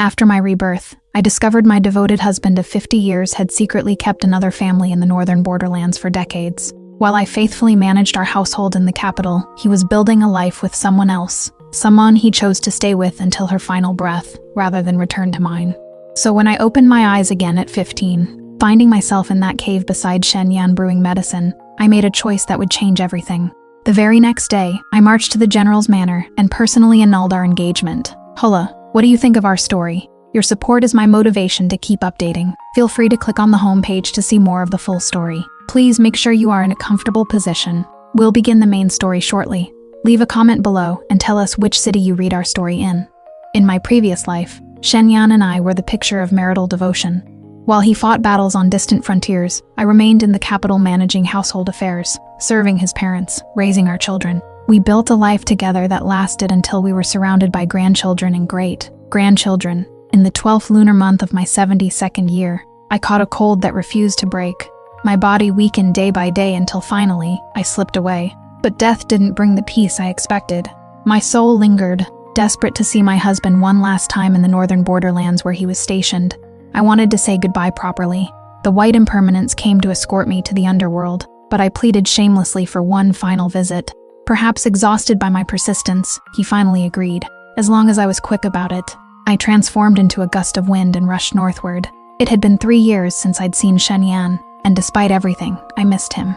After my rebirth, I discovered my devoted husband of 50 years had secretly kept another family in the northern borderlands for decades. While I faithfully managed our household in the capital, he was building a life with someone else, someone he chose to stay with until her final breath, rather than return to mine. So when I opened my eyes again at 15, finding myself in that cave beside Shenyan brewing medicine, I made a choice that would change everything. The very next day, I marched to the General's manor and personally annulled our engagement. Hola, what do you think of our story? Your support is my motivation to keep updating. Feel free to click on the homepage to see more of the full story. Please make sure you are in a comfortable position. We'll begin the main story shortly. Leave a comment below and tell us which city you read our story in. In my previous life, Shenyan and I were the picture of marital devotion. While he fought battles on distant frontiers, I remained in the capital managing household affairs, serving his parents, raising our children. We built a life together that lasted until we were surrounded by grandchildren and great-grandchildren. In the 12th lunar month of my 72nd year, I caught a cold that refused to break. My body weakened day by day until finally, I slipped away. But death didn't bring the peace I expected. My soul lingered, desperate to see my husband one last time in the northern borderlands where he was stationed. I wanted to say goodbye properly. The white impermanence came to escort me to the underworld, but I pleaded shamelessly for one final visit. Perhaps exhausted by my persistence, he finally agreed. As long as I was quick about it, I transformed into a gust of wind and rushed northward. It had been 3 years since I'd seen Shenyan, and despite everything, I missed him.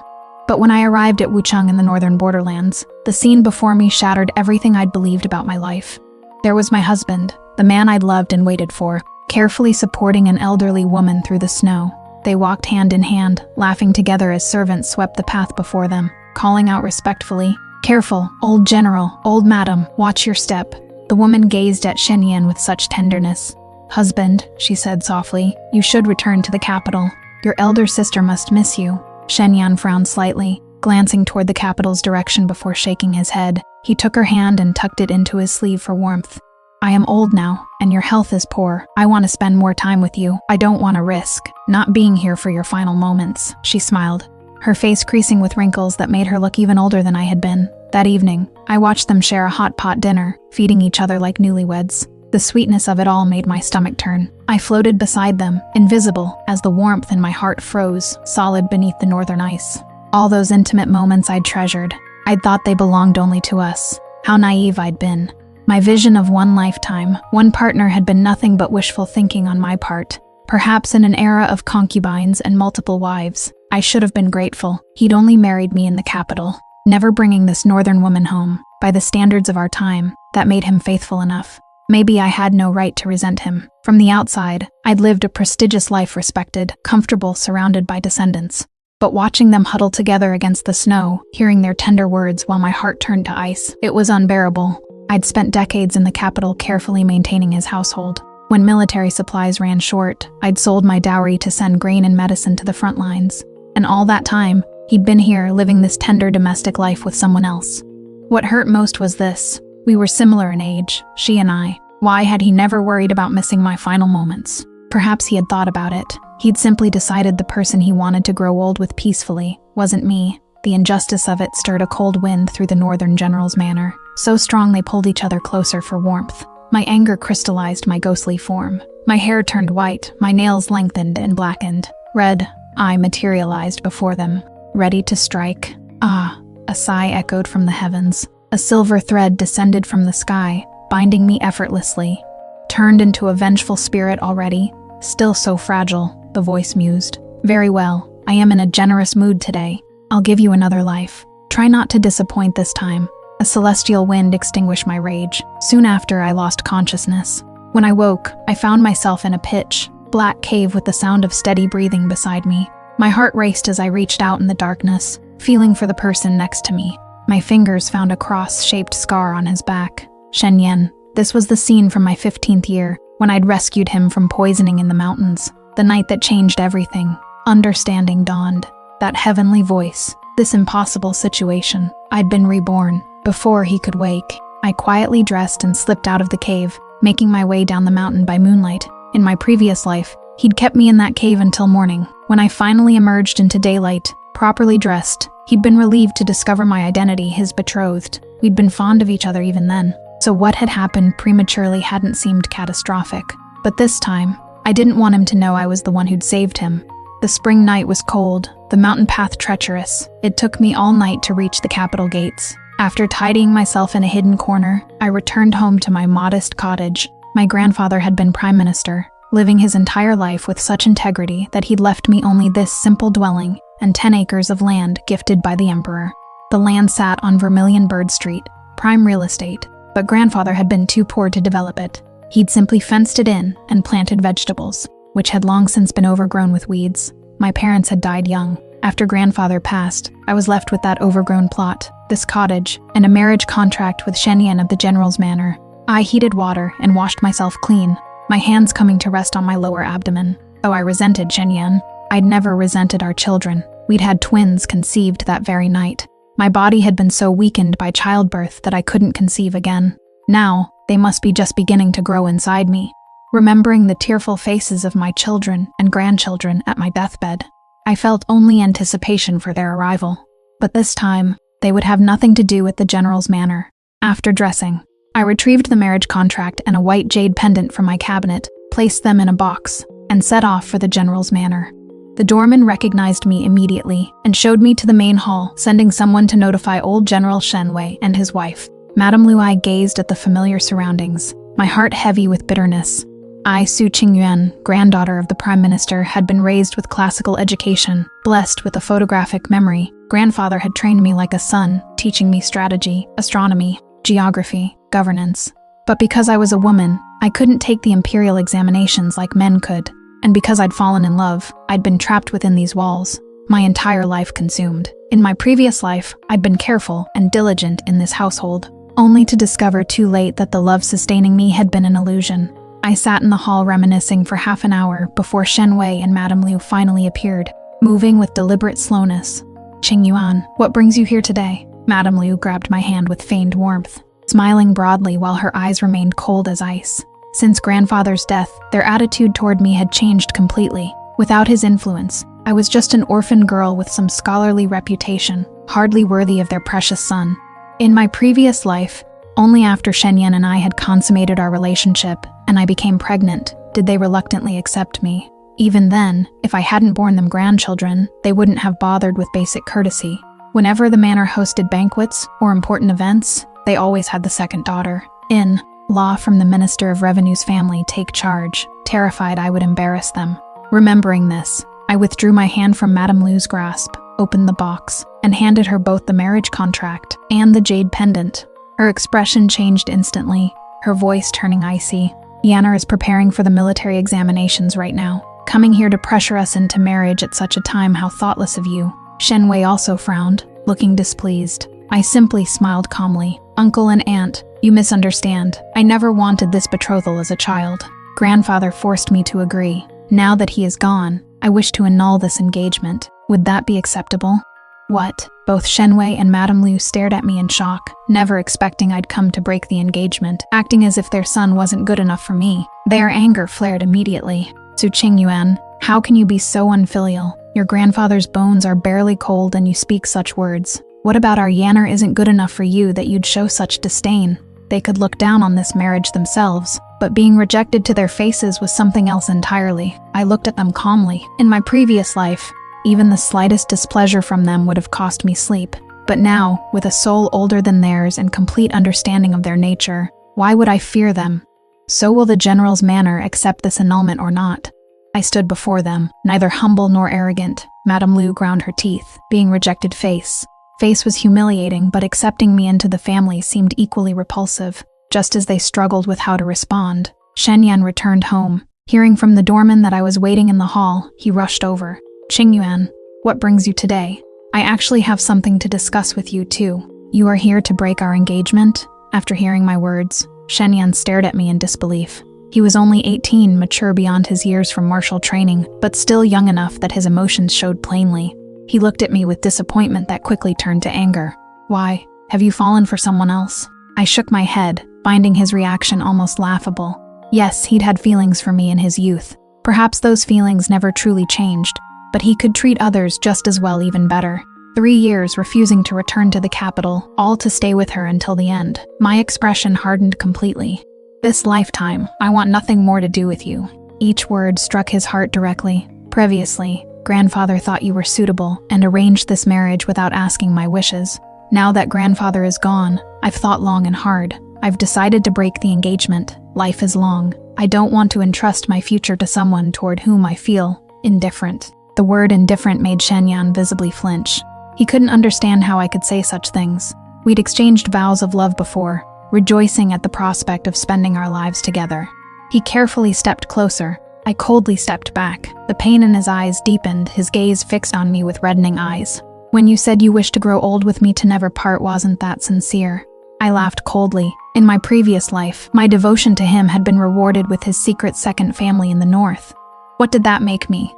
But when I arrived at Wuchang in the northern borderlands, the scene before me shattered everything I'd believed about my life. There was my husband, the man I'd loved and waited for, carefully supporting an elderly woman through the snow. They walked hand in hand, laughing together as servants swept the path before them, calling out respectfully, "Careful, old general, old madam, watch your step." The woman gazed at Shenyan with such tenderness. "Husband," she said softly, "you should return to the capital. Your elder sister must miss you." Shenyan frowned slightly, glancing toward the capital's direction before shaking his head. He took her hand and tucked it into his sleeve for warmth. "I am old now, and your health is poor. I want to spend more time with you. I don't want to risk not being here for your final moments," she smiled, her face creasing with wrinkles that made her look even older than I had been. That evening, I watched them share a hot pot dinner, feeding each other like newlyweds. The sweetness of it all made my stomach turn. I floated beside them, invisible, as the warmth in my heart froze, solid beneath the northern ice. All those intimate moments I'd treasured. I'd thought they belonged only to us. How naive I'd been. My vision of one lifetime, one partner had been nothing but wishful thinking on my part. Perhaps in an era of concubines and multiple wives, I should have been grateful. He'd only married me in the capital, never bringing this northern woman home. By the standards of our time, that made him faithful enough. Maybe I had no right to resent him. From the outside, I'd lived a prestigious life, respected, comfortable, surrounded by descendants. But watching them huddle together against the snow, hearing their tender words while my heart turned to ice, it was unbearable. I'd spent decades in the capital carefully maintaining his household. When military supplies ran short, I'd sold my dowry to send grain and medicine to the front lines. And all that time, he'd been here living this tender domestic life with someone else. What hurt most was this. We were similar in age, she and I. Why had he never worried about missing my final moments? Perhaps he had thought about it. He'd simply decided the person he wanted to grow old with peacefully wasn't me. The injustice of it stirred a cold wind through the northern general's manor. So strong they pulled each other closer for warmth. My anger crystallized my ghostly form. My hair turned white, my nails lengthened and blackened. Red, I materialized before them, ready to strike. Ah, a sigh echoed from the heavens. A silver thread descended from the sky, binding me effortlessly. Turned into a vengeful spirit already, still so fragile, the voice mused. Very well, I am in a generous mood today. I'll give you another life. Try not to disappoint this time. A celestial wind extinguished my rage. Soon after, I lost consciousness. When I woke, I found myself in a pitch black cave with the sound of steady breathing beside me. My heart raced as I reached out in the darkness, feeling for the person next to me. My fingers found a cross-shaped scar on his back. Shenyan. This was the scene from my 15th year, when I'd rescued him from poisoning in the mountains. The night that changed everything. Understanding dawned. That heavenly voice. This impossible situation. I'd been reborn. Before he could wake, I quietly dressed and slipped out of the cave, making my way down the mountain by moonlight. In my previous life, he'd kept me in that cave until morning. When I finally emerged into daylight, properly dressed, he'd been relieved to discover my identity, his betrothed. We'd been fond of each other even then. So what had happened prematurely hadn't seemed catastrophic. But this time, I didn't want him to know I was the one who'd saved him. The spring night was cold, the mountain path treacherous. It took me all night to reach the capital gates. After tidying myself in a hidden corner, I returned home to my modest cottage. My grandfather had been prime minister, living his entire life with such integrity that he'd left me only this simple dwelling and 10 acres of land gifted by the emperor. The land sat on Vermilion Bird Street, prime real estate, but grandfather had been too poor to develop it. He'd simply fenced it in and planted vegetables, which had long since been overgrown with weeds. My parents had died young. After grandfather passed, I was left with that overgrown plot, this cottage, and a marriage contract with Shen Yan of the General's Manor. I heated water and washed myself clean, my hands coming to rest on my lower abdomen. Oh, I resented Shen Yan. I'd never resented our children. We'd had twins conceived that very night. My body had been so weakened by childbirth that I couldn't conceive again. Now, they must be just beginning to grow inside me. Remembering the tearful faces of my children and grandchildren at my deathbed, I felt only anticipation for their arrival. But this time, they would have nothing to do with the General's Manor. After dressing, I retrieved the marriage contract and a white jade pendant from my cabinet, placed them in a box, and set off for the General's Manor. The doorman recognized me immediately and showed me to the main hall, sending someone to notify old General Shenwei and his wife. Madame Lu I gazed at the familiar surroundings, my heart heavy with bitterness. I, Su Qingyuan, granddaughter of the Prime Minister, had been raised with classical education, blessed with a photographic memory. Grandfather had trained me like a son, teaching me strategy, astronomy, geography, governance. But because I was a woman, I couldn't take the imperial examinations like men could. And because I'd fallen in love, I'd been trapped within these walls, my entire life consumed. In my previous life, I'd been careful and diligent in this household, only to discover too late that the love sustaining me had been an illusion. I sat in the hall reminiscing for half an hour before Shen Wei and Madame Liu finally appeared, moving with deliberate slowness. "Qingyuan, what brings you here today?" Madame Liu grabbed my hand with feigned warmth, smiling broadly while her eyes remained cold as ice. Since grandfather's death, their attitude toward me had changed completely. Without his influence, I was just an orphan girl with some scholarly reputation, hardly worthy of their precious son. In my previous life, only after Shen Yan and I had consummated our relationship and I became pregnant, did they reluctantly accept me. Even then, if I hadn't borne them grandchildren, they wouldn't have bothered with basic courtesy. Whenever the manor hosted banquets or important events, they always had the second daughter, in law from the Minister of Revenue's family, take charge, terrified I would embarrass them. Remembering this, I withdrew my hand from Madame Liu's grasp, opened the box, and handed her both the marriage contract and the jade pendant. Her expression changed instantly, her voice turning icy. "Yanner is preparing for the military examinations right now, coming here to pressure us into marriage at such a time. How thoughtless of you." Shen Wei also frowned, looking displeased. I simply smiled calmly. "Uncle and aunt, you misunderstand. I never wanted this betrothal as a child. Grandfather forced me to agree. Now that he is gone, I wish to annul this engagement. Would that be acceptable?" "What?" Both Shen Wei and Madame Liu stared at me in shock, never expecting I'd come to break the engagement, acting as if their son wasn't good enough for me. Their anger flared immediately. "Su Qingyuan, how can you be so unfilial? Your grandfather's bones are barely cold and you speak such words. What about our Yanner isn't good enough for you that you'd show such disdain?" They could look down on this marriage themselves, but being rejected to their faces was something else entirely. I looked at them calmly. In my previous life, even the slightest displeasure from them would have cost me sleep. But now, with a soul older than theirs and complete understanding of their nature, why would I fear them? So will the General's Manor accept this annulment or not? I stood before them, neither humble nor arrogant. Madame Liu ground her teeth, being rejected face. Face was humiliating, but accepting me into the family seemed equally repulsive. Just as they struggled with how to respond, Shen Yan returned home. Hearing from the doorman that I was waiting in the hall, he rushed over. "Qingyuan, what brings you today? I actually have something to discuss with you too. You are here to break our engagement?" After hearing my words, Shen Yan stared at me in disbelief. He was only 18, mature beyond his years from martial training, but still young enough that his emotions showed plainly. He looked at me with disappointment that quickly turned to anger. "Why? Have you fallen for someone else?" I shook my head, finding his reaction almost laughable. Yes, he'd had feelings for me in his youth. Perhaps those feelings never truly changed, but he could treat others just as well, even better. 3 years refusing to return to the capital, all to stay with her until the end. My expression hardened completely. This lifetime, I want nothing more to do with you." Each word struck his heart directly. "Previously, grandfather thought you were suitable and arranged this marriage without asking my wishes. Now that grandfather is gone, I've thought long and hard. I've decided to break the engagement. Life is long. I don't want to entrust my future to someone toward whom I feel indifferent." The word indifferent made Shenyan visibly flinch. He couldn't understand how I could say such things. We'd exchanged vows of love before, rejoicing at the prospect of spending our lives together. He carefully stepped closer. I coldly stepped back. The pain in his eyes deepened, his gaze fixed on me with reddening eyes. "When you said you wished to grow old with me to never part, wasn't that sincere?" I laughed coldly. In my previous life, my devotion to him had been rewarded with his secret second family in the north. What did that make me?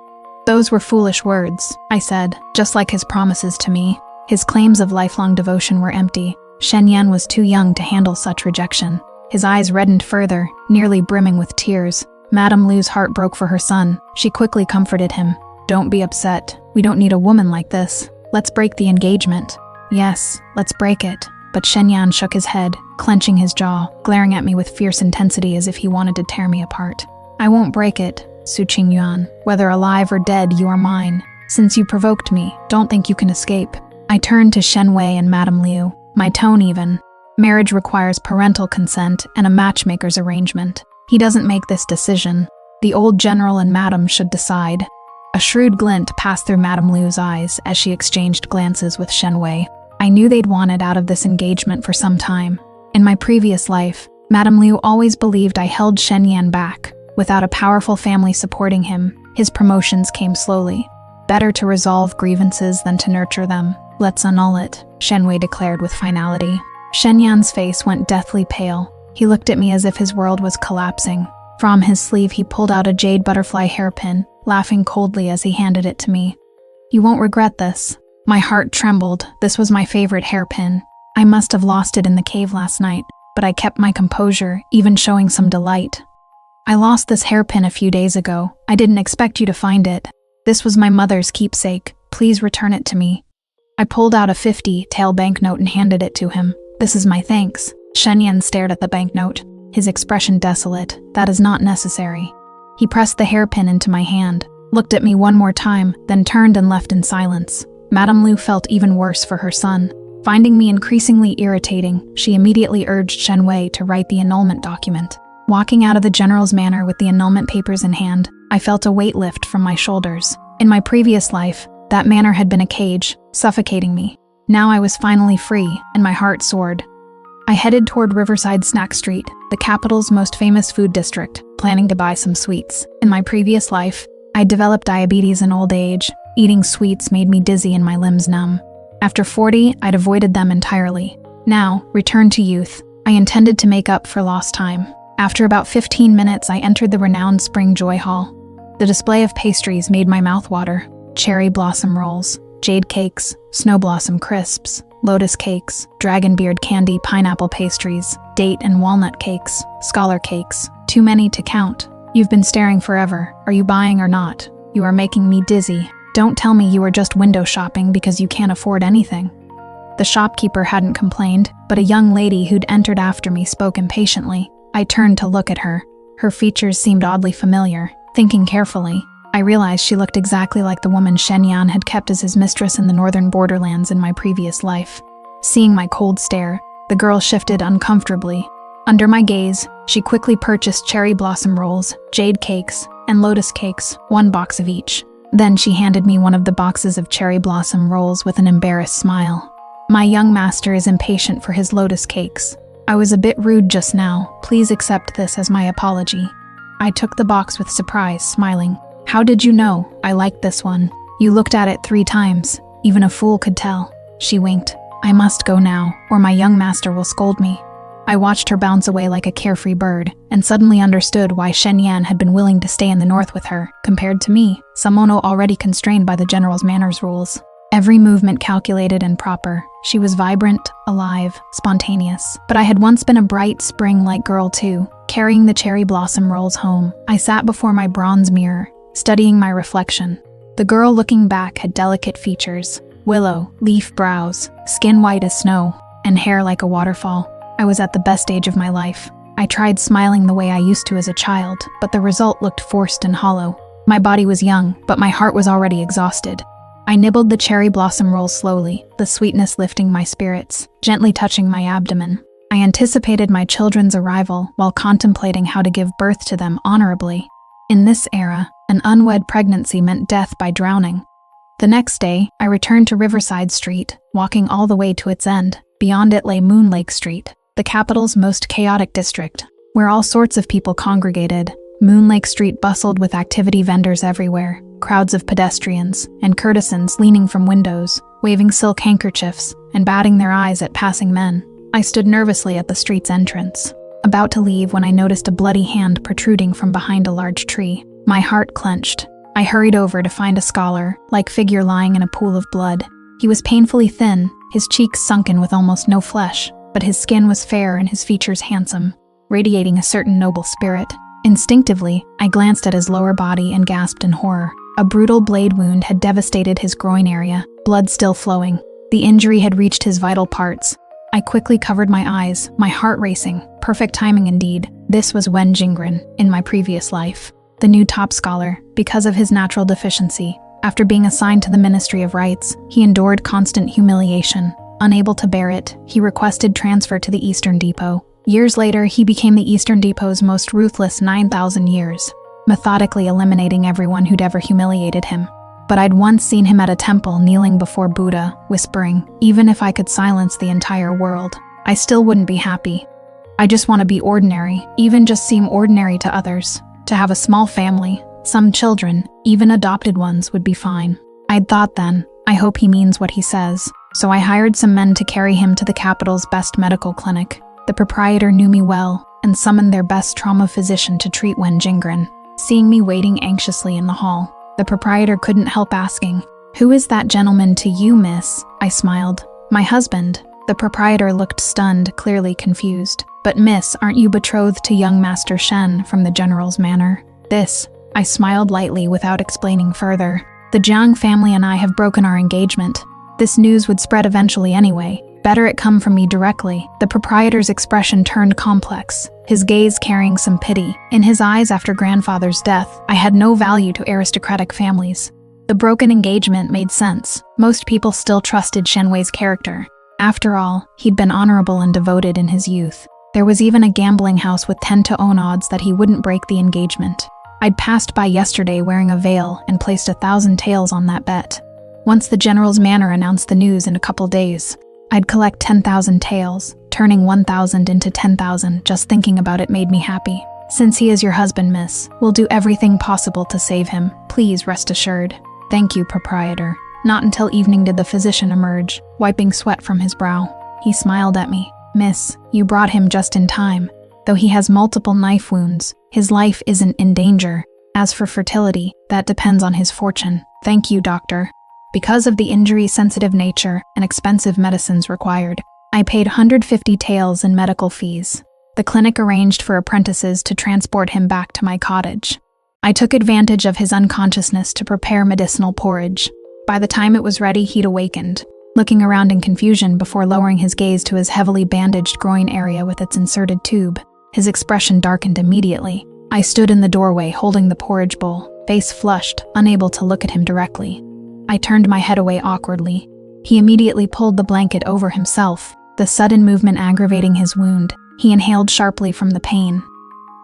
"Those were foolish words," I said, just like his promises to me. His claims of lifelong devotion were empty. Shenyan was too young to handle such rejection. His eyes reddened further, nearly brimming with tears. Madame Lu's heart broke for her son. She quickly comforted him. "Don't be upset. We don't need a woman like this. Let's break the engagement." "Yes, let's break it." But Shenyan shook his head, clenching his jaw, glaring at me with fierce intensity as if he wanted to tear me apart. "I won't break it, Su Qingyuan. Whether alive or dead, you are mine. Since you provoked me, don't think you can escape." I turned to Shen Wei and Madame Liu, my tone even. "Marriage requires parental consent and a matchmaker's arrangement. He doesn't make this decision. The old general and Madame should decide." A shrewd glint passed through Madame Liu's eyes as she exchanged glances with Shen Wei. I knew they'd wanted out of this engagement for some time. In my previous life, Madame Liu always believed I held Shenyan back. Without a powerful family supporting him, his promotions came slowly. Better to resolve grievances than to nurture them. "Let's annul it," Shen Wei declared with finality. Shenyan's face went deathly pale. He looked at me as if his world was collapsing. From his sleeve he pulled out a jade butterfly hairpin, laughing coldly as he handed it to me. "You won't regret this." My heart trembled. This was my favorite hairpin. I must have lost it in the cave last night, but I kept my composure, even showing some delight. "I lost this hairpin a few days ago. I didn't expect you to find it. This was my mother's keepsake. Please return it to me." I pulled out a 50-tael banknote and handed it to him. "This is my thanks." Shenyan stared at the banknote, his expression desolate. "That is not necessary." He pressed the hairpin into my hand, looked at me one more time, then turned and left in silence. Madame Lu felt even worse for her son. Finding me increasingly irritating, she immediately urged Shen Wei to write the annulment document. Walking out of the general's manor with the annulment papers in hand, I felt a weight lift from my shoulders. In my previous life, that manor had been a cage, suffocating me. Now I was finally free, and my heart soared. I headed toward Riverside Snack Street, the capital's most famous food district, planning to buy some sweets. In my previous life, I developed diabetes in old age. Eating sweets made me dizzy and my limbs numb. After 40, I'd avoided them entirely. Now, returned to youth, I intended to make up for lost time. After about 15 minutes, I entered the renowned Spring Joy Hall. The display of pastries made my mouth water. Cherry blossom rolls, jade cakes, snow blossom crisps, lotus cakes, dragon beard candy pineapple pastries, date and walnut cakes, scholar cakes. Too many to count. "You've been staring forever. Are you buying or not? You are making me dizzy. Don't tell me you were just window shopping because you can't afford anything." The shopkeeper hadn't complained, but a young lady who'd entered after me spoke impatiently. I turned to look at her. Her features seemed oddly familiar. Thinking carefully, I realized she looked exactly like the woman Shenyan had kept as his mistress in the northern borderlands in my previous life. Seeing my cold stare, the girl shifted uncomfortably. Under my gaze, she quickly purchased cherry blossom rolls, jade cakes, and lotus cakes, 1 box of each. Then she handed me one of the boxes of cherry blossom rolls with an embarrassed smile. "My young master is impatient for his lotus cakes. I was a bit rude just now. Please accept this as my apology." I took the box with surprise, smiling. "How did you know? I liked this one. You looked at it 3 times. Even a fool could tell." She winked. "I must go now, or my young master will scold me." I watched her bounce away like a carefree bird, and suddenly understood why Shenyan had been willing to stay in the north with her, compared to me, someone already constrained by the general's manners rules. Every movement calculated and proper. She was vibrant, alive, spontaneous. But I had once been a bright, spring-like girl too, carrying the cherry blossom rolls home. I sat before my bronze mirror, studying my reflection. The girl looking back had delicate features, willow, leaf brows, skin white as snow, and hair like a waterfall. I was at the best age of my life. I tried smiling the way I used to as a child, but the result looked forced and hollow. My body was young, but my heart was already exhausted. I nibbled the cherry blossom rolls slowly, the sweetness lifting my spirits, gently touching my abdomen. I anticipated my children's arrival while contemplating how to give birth to them honorably. In this era, an unwed pregnancy meant death by drowning. The next day, I returned to Riverside Street, walking all the way to its end. Beyond it lay Moon Lake Street, the capital's most chaotic district, where all sorts of people congregated. Moon Lake Street bustled with activity vendors everywhere, crowds of pedestrians, and courtesans leaning from windows, waving silk handkerchiefs, and batting their eyes at passing men. I stood nervously at the street's entrance, about to leave when I noticed a bloody hand protruding from behind a large tree. My heart clenched. I hurried over to find a scholar-like figure lying in a pool of blood. He was painfully thin, his cheeks sunken with almost no flesh, but his skin was fair and his features handsome, radiating a certain noble spirit. Instinctively, I glanced at his lower body and gasped in horror. A brutal blade wound had devastated his groin area, blood still flowing. The injury had reached his vital parts. I quickly covered my eyes, my heart racing. Perfect timing indeed. This was Wen Jingren, in my previous life. The new top scholar, because of his natural deficiency. After being assigned to the Ministry of Rites, he endured constant humiliation. Unable to bear it, he requested transfer to the Eastern Depot. Years later, he became the Eastern Depot's most ruthless 9,000 years, methodically eliminating everyone who'd ever humiliated him. But I'd once seen him at a temple kneeling before Buddha, whispering, "Even if I could silence the entire world, I still wouldn't be happy. I just want to be ordinary, even just seem ordinary to others. To have a small family, some children, even adopted ones would be fine." I'd thought then, I hope he means what he says. So I hired some men to carry him to the capital's best medical clinic. The proprietor knew me well and summoned their best trauma physician to treat Wen Jingren. Seeing me waiting anxiously in the hall, the proprietor couldn't help asking, "Who is that gentleman to you, miss?" I smiled. "My husband." The proprietor looked stunned, clearly confused. "But miss, aren't you betrothed to young Master Shen from the General's manor?" I smiled lightly without explaining further. "The Jiang family and I have broken our engagement. This news would spread eventually anyway. Better it come from me directly." The proprietor's expression turned complex, his gaze carrying some pity. In his eyes after grandfather's death, I had no value to aristocratic families. The broken engagement made sense. Most people still trusted Shenwei's character. After all, he'd been honorable and devoted in his youth. There was even a gambling house with 10-to-1 odds that he wouldn't break the engagement. I'd passed by yesterday wearing a veil and placed 1,000 taels on that bet. Once the General's manor announced the news in a couple days, I'd collect 10,000 taels, turning 1,000 into 10,000. Just thinking about it made me happy. "Since he is your husband, miss, we'll do everything possible to save him. Please rest assured." "Thank you, proprietor." Not until evening did the physician emerge, wiping sweat from his brow. He smiled at me. "Miss, you brought him just in time. Though he has multiple knife wounds, his life isn't in danger. As for fertility, that depends on his fortune." "Thank you, doctor." Because of the injury-sensitive nature and expensive medicines required, I paid 150 taels in medical fees. The clinic arranged for apprentices to transport him back to my cottage. I took advantage of his unconsciousness to prepare medicinal porridge. By the time it was ready, he'd awakened, looking around in confusion before lowering his gaze to his heavily bandaged groin area with its inserted tube. His expression darkened immediately. I stood in the doorway holding the porridge bowl, face flushed, unable to look at him directly. I turned my head away awkwardly. He immediately pulled the blanket over himself, the sudden movement aggravating his wound. He inhaled sharply from the pain.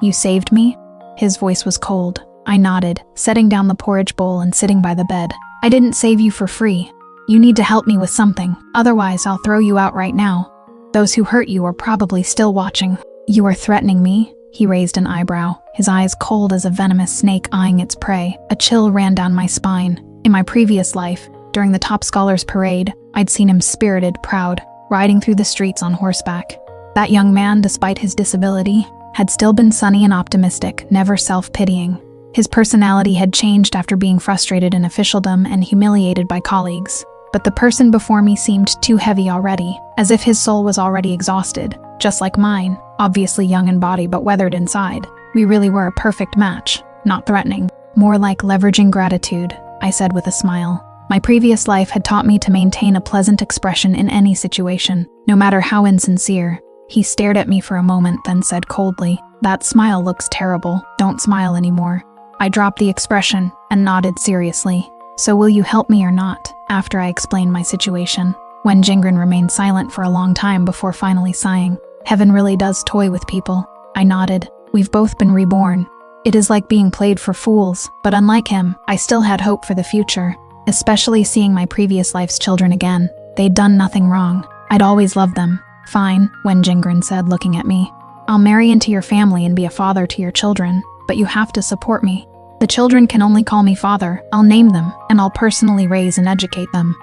"You saved me?" His voice was cold. I nodded, setting down the porridge bowl and sitting by the bed. "I didn't save you for free. You need to help me with something, otherwise I'll throw you out right now. Those who hurt you are probably still watching." "You are threatening me?" He raised an eyebrow, his eyes cold as a venomous snake eyeing its prey. A chill ran down my spine. In my previous life, during the Top Scholars Parade, I'd seen him spirited, proud, riding through the streets on horseback. That young man, despite his disability, had still been sunny and optimistic, never self-pitying. His personality had changed after being frustrated in officialdom and humiliated by colleagues. But the person before me seemed too heavy already, as if his soul was already exhausted, just like mine, obviously young in body but weathered inside. We really were a perfect match, not threatening, more like leveraging gratitude, I said with a smile. My previous life had taught me to maintain a pleasant expression in any situation, no matter how insincere. He stared at me for a moment, then said coldly, "That smile looks terrible. Don't smile anymore." I dropped the expression and nodded seriously. "So will you help me or not?" After I explained my situation. Wen Jingren remained silent for a long time before finally sighing. "Heaven really does toy with people." I nodded. "We've both been reborn. It is like being played for fools, but unlike him, I still had hope for the future, especially seeing my previous life's children again. They'd done nothing wrong. I'd always loved them." "Fine," Wen Jingren said, looking at me. "I'll marry into your family and be a father to your children, but you have to support me. The children can only call me father. I'll name them, and I'll personally raise and educate them."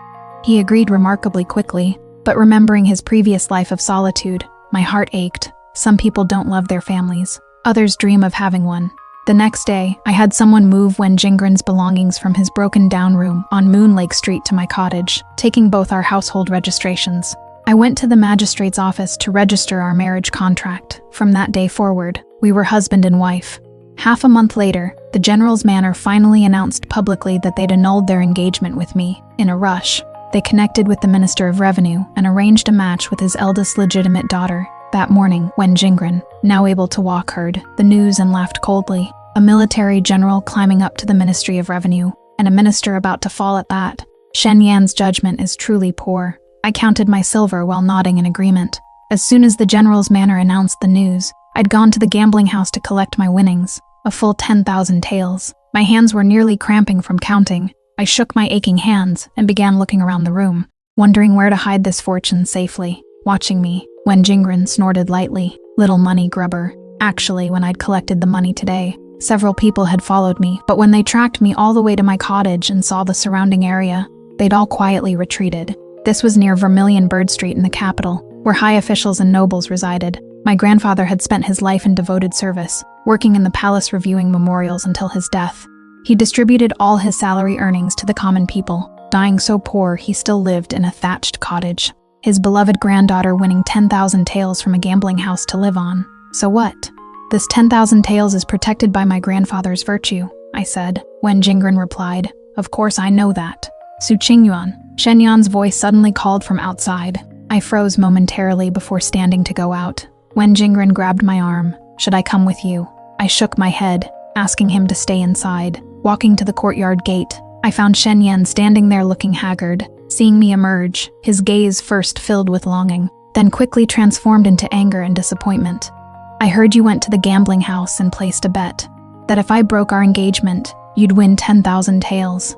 He agreed remarkably quickly, but remembering his previous life of solitude, my heart ached. Some people don't love their families. Others dream of having one. The next day, I had someone move Wen Jingren's belongings from his broken-down room on Moon Lake Street to my cottage, taking both our household registrations. I went to the magistrate's office to register our marriage contract. From that day forward, we were husband and wife. Half a month later, the General's Manor finally announced publicly that they'd annulled their engagement with me. In a rush, they connected with the Minister of Revenue and arranged a match with his eldest legitimate daughter. That morning, Wen Jingren, now able to walk, heard the news and laughed coldly. A military general climbing up to the Ministry of Revenue, and a minister about to fall at that. Shen Yan's judgment is truly poor. I counted my silver while nodding in agreement. As soon as the General's Manor announced the news, I'd gone to the gambling house to collect my winnings, a full 10,000 taels. My hands were nearly cramping from counting. I shook my aching hands and began looking around the room, wondering where to hide this fortune safely. Watching me, Wen Jingren snorted lightly. "Little money grubber." Actually, when I'd collected the money today, several people had followed me, but when they tracked me all the way to my cottage and saw the surrounding area, they'd all quietly retreated. This was near Vermilion Bird Street in the capital, where high officials and nobles resided. My grandfather had spent his life in devoted service, working in the palace reviewing memorials until his death. He distributed all his salary earnings to the common people. Dying so poor, he still lived in a thatched cottage. His beloved granddaughter winning 10,000 taels from a gambling house to live on. So what? This 10,000 taels is protected by my grandfather's virtue, I said. Wen Jingren replied, "Of course I know that." "Su Qingyuan," Shen Yan's voice suddenly called from outside. I froze momentarily before standing to go out. Wen Jingren grabbed my arm. "Should I come with you?" I shook my head, asking him to stay inside. Walking to the courtyard gate, I found Shen Yan standing there looking haggard. Seeing me emerge, his gaze first filled with longing, then quickly transformed into anger and disappointment. "I heard you went to the gambling house and placed a bet that if I broke our engagement, you'd win 10,000 taels.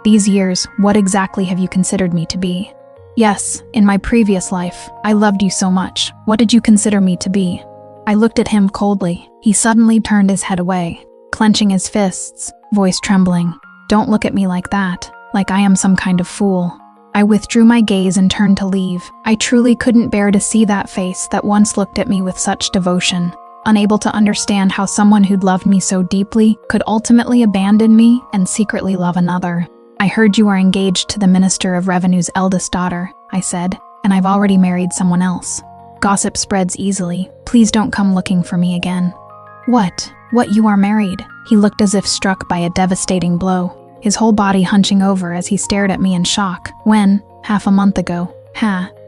These years, what exactly have you considered me to be?" "Yes, in my previous life, I loved you so much. What did you consider me to be?" I looked at him coldly. He suddenly turned his head away, clenching his fists, voice trembling. "Don't look at me like that, like I am some kind of fool." I withdrew my gaze and turned to leave. I truly couldn't bear to see that face that once looked at me with such devotion, unable to understand how someone who'd loved me so deeply could ultimately abandon me and secretly love another. "I heard you are engaged to the Minister of Revenue's eldest daughter," I said, "and I've already married someone else. Gossip spreads easily. Please don't come looking for me again." What, you are married?" He looked as if struck by a devastating blow, his whole body hunching over as he stared at me in shock. "When? Half a month ago.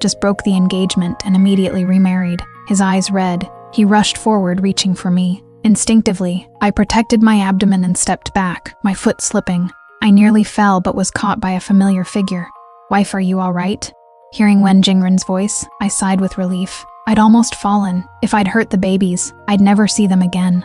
Just broke the engagement and immediately remarried." His eyes red, he rushed forward, reaching for me. Instinctively, I protected my abdomen and stepped back, my foot slipping. I nearly fell but was caught by a familiar figure. "Wife, are you all right?" Hearing Wen Jingren's voice, I sighed with relief. I'd almost fallen. If I'd hurt the babies, I'd never see them again.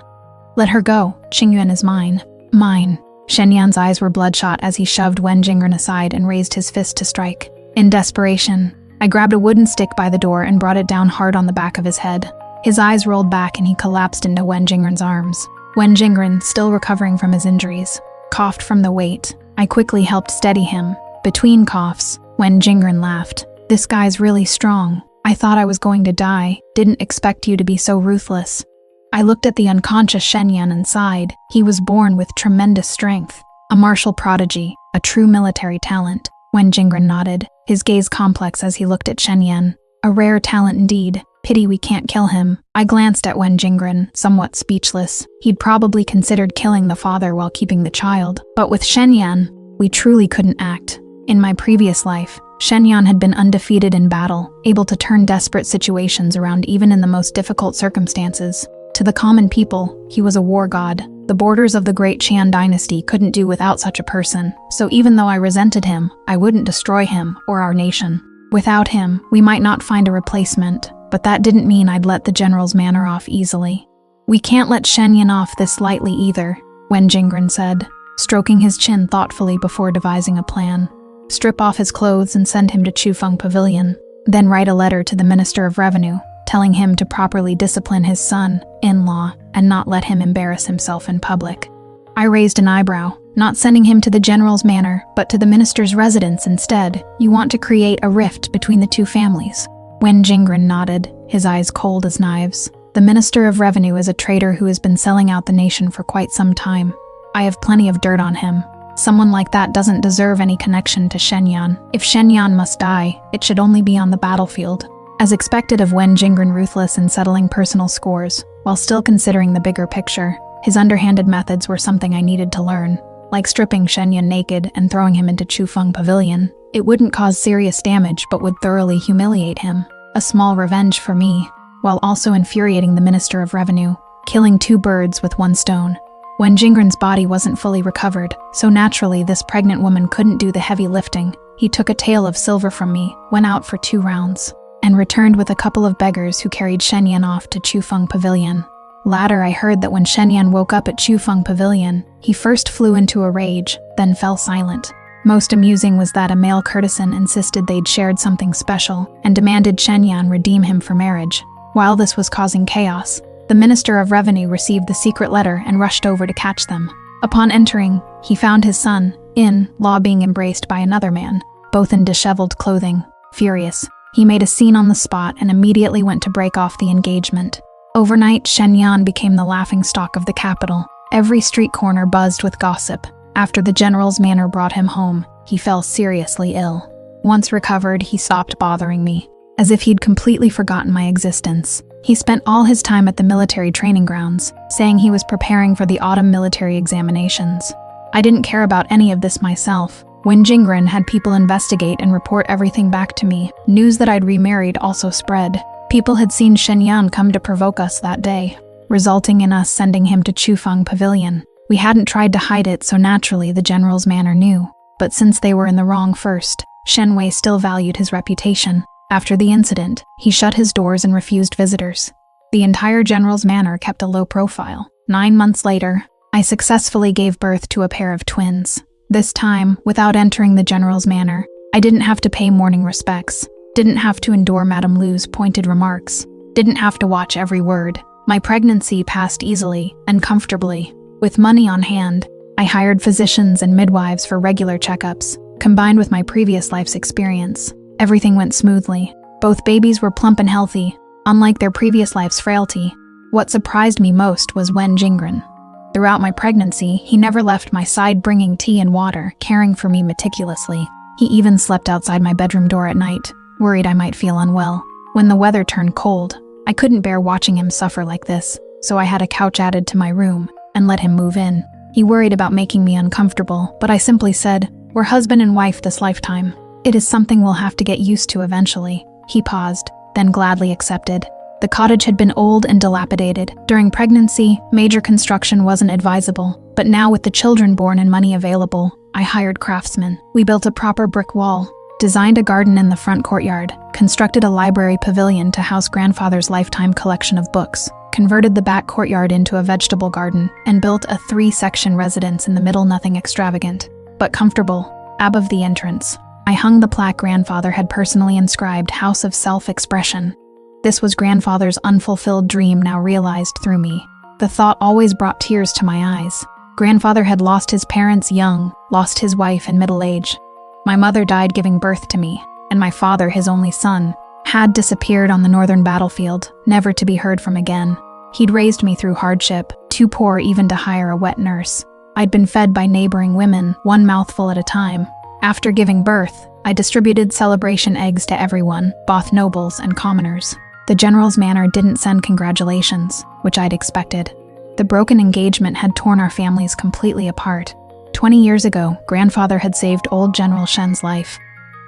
"Let her go. Qingyuan is mine." "Mine." Shen Yan's eyes were bloodshot as he shoved Wen Jingren aside and raised his fist to strike. In desperation, I grabbed a wooden stick by the door and brought it down hard on the back of his head. His eyes rolled back and he collapsed into Wen Jingren's arms. Wen Jingren, still recovering from his injuries, coughed from the weight. I quickly helped steady him. Between coughs, Wen Jingren laughed. "This guy's really strong. I thought I was going to die. Didn't expect you to be so ruthless." I looked at the unconscious Shen Yan and sighed. He was born with tremendous strength. A martial prodigy, a true military talent. Wen Jingren nodded, his gaze complex as he looked at Shen Yan. "A rare talent indeed. Pity we can't kill him." I glanced at Wen Jingren, somewhat speechless. He'd probably considered killing the father while keeping the child. But with Shen Yan, we truly couldn't act. In my previous life, Shenyan had been undefeated in battle, able to turn desperate situations around even in the most difficult circumstances. To the common people, he was a war god. The borders of the great Qian dynasty couldn't do without such a person, so even though I resented him, I wouldn't destroy him or our nation. Without him, we might not find a replacement, but that didn't mean I'd let the general's manor off easily. "We can't let Shenyan off this lightly either," Wen Jingren said, stroking his chin thoughtfully before devising a plan. "Strip off his clothes and send him to Chufeng Pavilion, then write a letter to the Minister of Revenue, telling him to properly discipline his son-in-law and not let him embarrass himself in public." I raised an eyebrow. "Not sending him to the general's manor, but to the minister's residence instead. You want to create a rift between the two families." Wen Jingren nodded, his eyes cold as knives. "The Minister of Revenue is a traitor who has been selling out the nation for quite some time. I have plenty of dirt on him. Someone like that doesn't deserve any connection to Shenyan. If Shenyan must die, it should only be on the battlefield." As expected of Wen Jingren, ruthless in settling personal scores, while still considering the bigger picture, his underhanded methods were something I needed to learn. Like stripping Shenyan naked and throwing him into Chufeng Pavilion, it wouldn't cause serious damage but would thoroughly humiliate him. A small revenge for me, while also infuriating the Minister of Revenue, killing two birds with one stone. Wen Jingren's body wasn't fully recovered, so naturally this pregnant woman couldn't do the heavy lifting. He took a tael of silver from me, went out for 2 rounds, and returned with a couple of beggars who carried Shenyan off to Chufeng Pavilion. Later I heard that when Shenyan woke up at Chufeng Pavilion, he first flew into a rage, then fell silent. Most amusing was that a male courtesan insisted they'd shared something special and demanded Shenyan redeem him for marriage. While this was causing chaos, the Minister of Revenue received the secret letter and rushed over to catch them. Upon entering, he found his son-in-law being embraced by another man, both in disheveled clothing. Furious, he made a scene on the spot and immediately went to break off the engagement. Overnight, Shenyan became the laughingstock of the capital. Every street corner buzzed with gossip. After the general's manor brought him home, he fell seriously ill. Once recovered, he stopped bothering me, as if he'd completely forgotten my existence. He spent all his time at the military training grounds, saying he was preparing for the autumn military examinations. I didn't care about any of this myself. Wen Jingren had people investigate and report everything back to me. News that I'd remarried also spread. People had seen Shenyan come to provoke us that day, resulting in us sending him to Chufeng Pavilion. We hadn't tried to hide it, so naturally the general's manor knew. But since they were in the wrong first, Shen Wei still valued his reputation. After the incident, he shut his doors and refused visitors. The entire general's manor kept a low profile. 9 months later, I successfully gave birth to a pair of twins. This time, without entering the general's manor, I didn't have to pay morning respects. Didn't have to endure Madame Lu's pointed remarks. Didn't have to watch every word. My pregnancy passed easily and comfortably. With money on hand, I hired physicians and midwives for regular checkups. Combined with my previous life's experience, everything went smoothly. Both babies were plump and healthy, unlike their previous life's frailty. What surprised me most was Wen Jingren. Throughout my pregnancy, he never left my side, bringing tea and water, caring for me meticulously. He even slept outside my bedroom door at night, worried I might feel unwell. When the weather turned cold, I couldn't bear watching him suffer like this, so I had a couch added to my room and let him move in. He worried about making me uncomfortable, but I simply said, "We're husband and wife this lifetime. It is something we'll have to get used to eventually." He paused, then gladly accepted. The cottage had been old and dilapidated. During pregnancy, major construction wasn't advisable, but now with the children born and money available, I hired craftsmen. We built a proper brick wall, designed a garden in the front courtyard, constructed a library pavilion to house grandfather's lifetime collection of books, converted the back courtyard into a vegetable garden, and built a 3-section residence in the middle. Nothing extravagant, but comfortable. Above the entrance, I hung the plaque grandfather had personally inscribed, "House of Self-Expression." This was grandfather's unfulfilled dream now realized through me. The thought always brought tears to my eyes. Grandfather had lost his parents young, lost his wife in middle age. My mother died giving birth to me, and my father, his only son, had disappeared on the northern battlefield, never to be heard from again. He'd raised me through hardship, too poor even to hire a wet nurse. I'd been fed by neighboring women, one mouthful at a time. After giving birth, I distributed celebration eggs to everyone, both nobles and commoners. The general's manor didn't send congratulations, which I'd expected. The broken engagement had torn our families completely apart. 20 years ago, grandfather had saved old General Shen's life.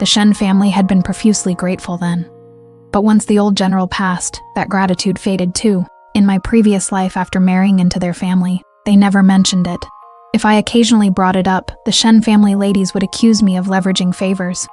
The Shen family had been profusely grateful then. But once the old general passed, that gratitude faded too. In my previous life after marrying into their family, they never mentioned it. If I occasionally brought it up, the Shen family ladies would accuse me of leveraging favors.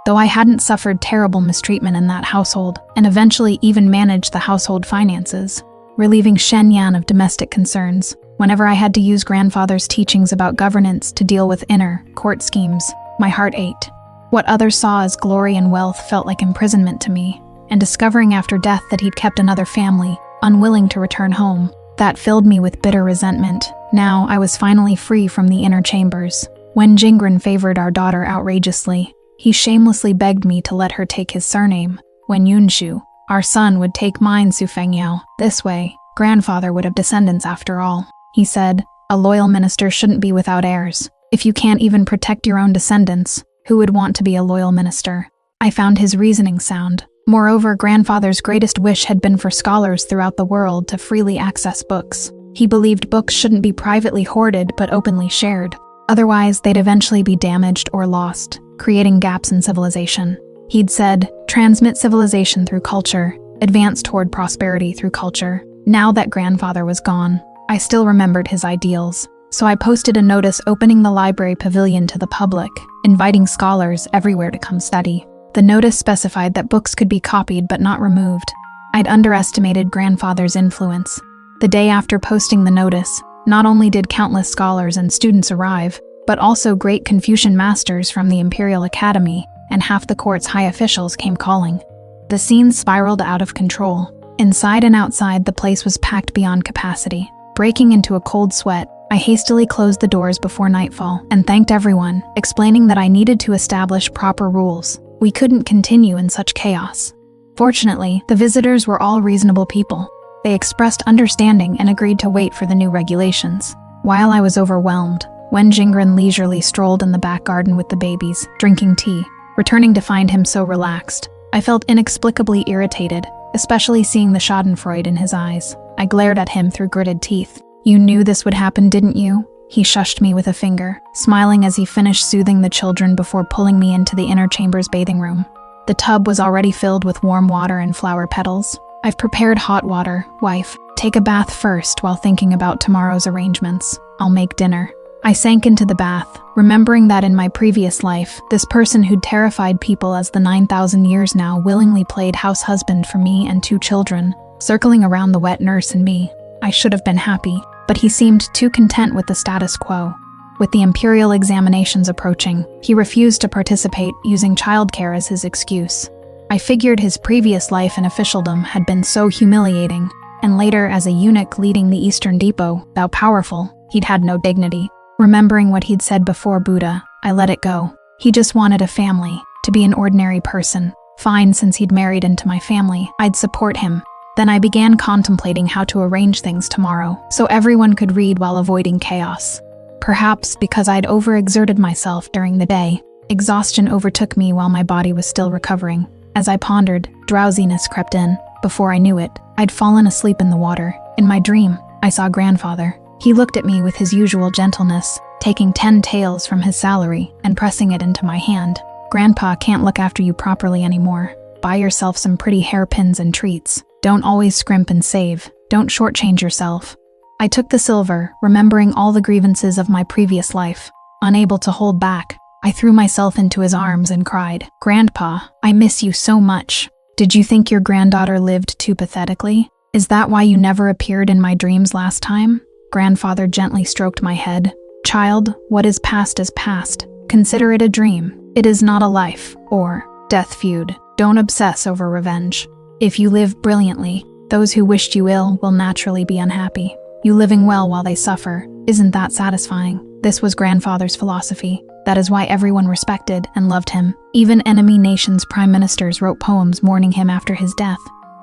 Though I hadn't suffered terrible mistreatment in that household, and eventually even managed the household finances, relieving Shen Yan of domestic concerns, whenever I had to use grandfather's teachings about governance to deal with inner, court schemes, my heart ached. What others saw as glory and wealth felt like imprisonment to me, and discovering after death that he'd kept another family, unwilling to return home, that filled me with bitter resentment. Now I was finally free from the inner chambers. When Jingren favored our daughter outrageously, he shamelessly begged me to let her take his surname. When Yunshu, our son, would take mine, Su Fengyao. This way, grandfather would have descendants after all. He said, a loyal minister shouldn't be without heirs. If you can't even protect your own descendants, who would want to be a loyal minister? I found his reasoning sound. Moreover, grandfather's greatest wish had been for scholars throughout the world to freely access books. He believed books shouldn't be privately hoarded but openly shared. Otherwise, they'd eventually be damaged or lost, creating gaps in civilization. He'd said, transmit civilization through culture, advance toward prosperity through culture. Now that grandfather was gone, I still remembered his ideals. So I posted a notice opening the library pavilion to the public, inviting scholars everywhere to come study. The notice specified that books could be copied but not removed. I'd underestimated grandfather's influence. The day after posting the notice, not only did countless scholars and students arrive, but also great Confucian masters from the Imperial Academy, and half the court's high officials came calling. The scene spiraled out of control. Inside and outside, the place was packed beyond capacity. Breaking into a cold sweat, I hastily closed the doors before nightfall and thanked everyone, explaining that I needed to establish proper rules. We couldn't continue in such chaos. Fortunately, the visitors were all reasonable people. They expressed understanding and agreed to wait for the new regulations. While I was overwhelmed, Wen Jingren leisurely strolled in the back garden with the babies, drinking tea. Returning to find him so relaxed, I felt inexplicably irritated, especially seeing the schadenfreude in his eyes. I glared at him through gritted teeth. You knew this would happen, didn't you? He shushed me with a finger, smiling as he finished soothing the children before pulling me into the inner chamber's bathing room. The tub was already filled with warm water and flower petals. I've prepared hot water, wife. Take a bath first while thinking about tomorrow's arrangements. I'll make dinner. I sank into the bath, remembering that in my previous life, this person who'd terrified people as the 9,000 years now willingly played house husband for me and 2 children, circling around the wet nurse and me. I should have been happy, but he seemed too content with the status quo. With the imperial examinations approaching, he refused to participate, using childcare as his excuse. I figured his previous life in officialdom had been so humiliating, and later as a eunuch leading the Eastern Depot, though powerful, he'd had no dignity. Remembering what he'd said before Buddha, I let it go. He just wanted a family, to be an ordinary person. Fine, since he'd married into my family, I'd support him. Then I began contemplating how to arrange things tomorrow, so everyone could read while avoiding chaos. Perhaps because I'd overexerted myself during the day, exhaustion overtook me while my body was still recovering. As I pondered, drowsiness crept in. Before I knew it, I'd fallen asleep in the water. In my dream, I saw grandfather. He looked at me with his usual gentleness, taking 10 taels from his salary and pressing it into my hand. Grandpa can't look after you properly anymore. Buy yourself some pretty hairpins and treats. Don't always scrimp and save. Don't shortchange yourself. I took the silver, remembering all the grievances of my previous life. Unable to hold back, I threw myself into his arms and cried, Grandpa, I miss you so much. Did you think your granddaughter lived too pathetically? Is that why you never appeared in my dreams last time? Grandfather gently stroked my head. Child, what is past is past. Consider it a dream. It is not a life or death feud. Don't obsess over revenge. If you live brilliantly, those who wished you ill will naturally be unhappy. You living well while they suffer, isn't that satisfying? This was grandfather's philosophy. That is why everyone respected and loved him. Even enemy nations' prime ministers wrote poems mourning him after his death.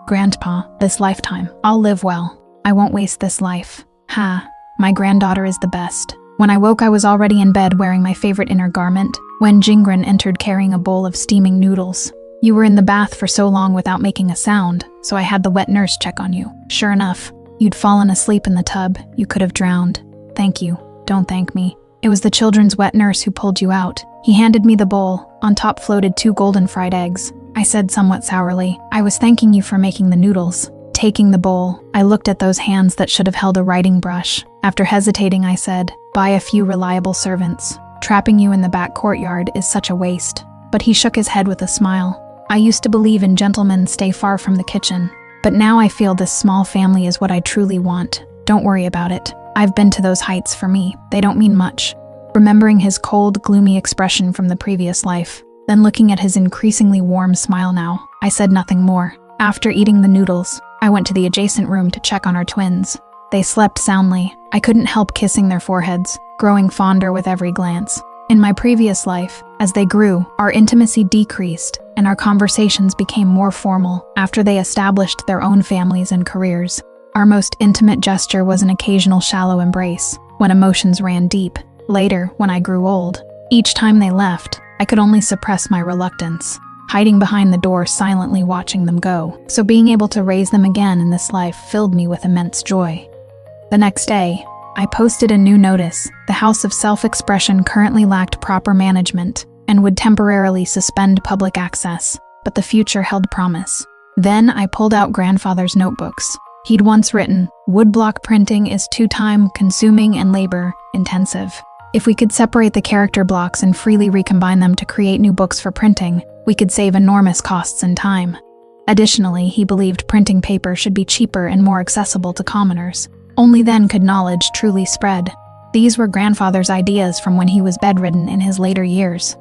Grandpa, this lifetime, I'll live well. I won't waste this life. Ha, my granddaughter is the best. When I woke, I was already in bed wearing my favorite inner garment, when Jingren entered carrying a bowl of steaming noodles. You were in the bath for so long without making a sound, so I had the wet nurse check on you. Sure enough, you'd fallen asleep in the tub. You could have drowned. Thank you. Don't thank me. It was the children's wet nurse who pulled you out. He handed me the bowl. On top floated 2 golden fried eggs. I said somewhat sourly, "I was thanking you for making the noodles." Taking the bowl, I looked at those hands that should have held a writing brush. After hesitating, I said, "Buy a few reliable servants. Trapping you in the back courtyard is such a waste." But he shook his head with a smile. "I used to believe in gentlemen stay far from the kitchen. But now I feel this small family is what I truly want. Don't worry about it. I've been to those heights for me. They don't mean much." Remembering his cold, gloomy expression from the previous life, then looking at his increasingly warm smile now, I said nothing more. After eating the noodles, I went to the adjacent room to check on our twins. They slept soundly. I couldn't help kissing their foreheads, growing fonder with every glance. In my previous life, as they grew, our intimacy decreased, and our conversations became more formal after they established their own families and careers. Our most intimate gesture was an occasional shallow embrace, when emotions ran deep. Later, when I grew old, each time they left, I could only suppress my reluctance, hiding behind the door silently watching them go. So being able to raise them again in this life filled me with immense joy. The next day, I posted a new notice. The House of Self-Expression currently lacked proper management and would temporarily suspend public access, but the future held promise. Then I pulled out grandfather's notebooks. He'd once written, "Woodblock printing is too time-consuming and labor-intensive. If we could separate the character blocks and freely recombine them to create new books for printing, we could save enormous costs and time." Additionally, he believed printing paper should be cheaper and more accessible to commoners. Only then could knowledge truly spread. These were grandfather's ideas from when he was bedridden in his later years.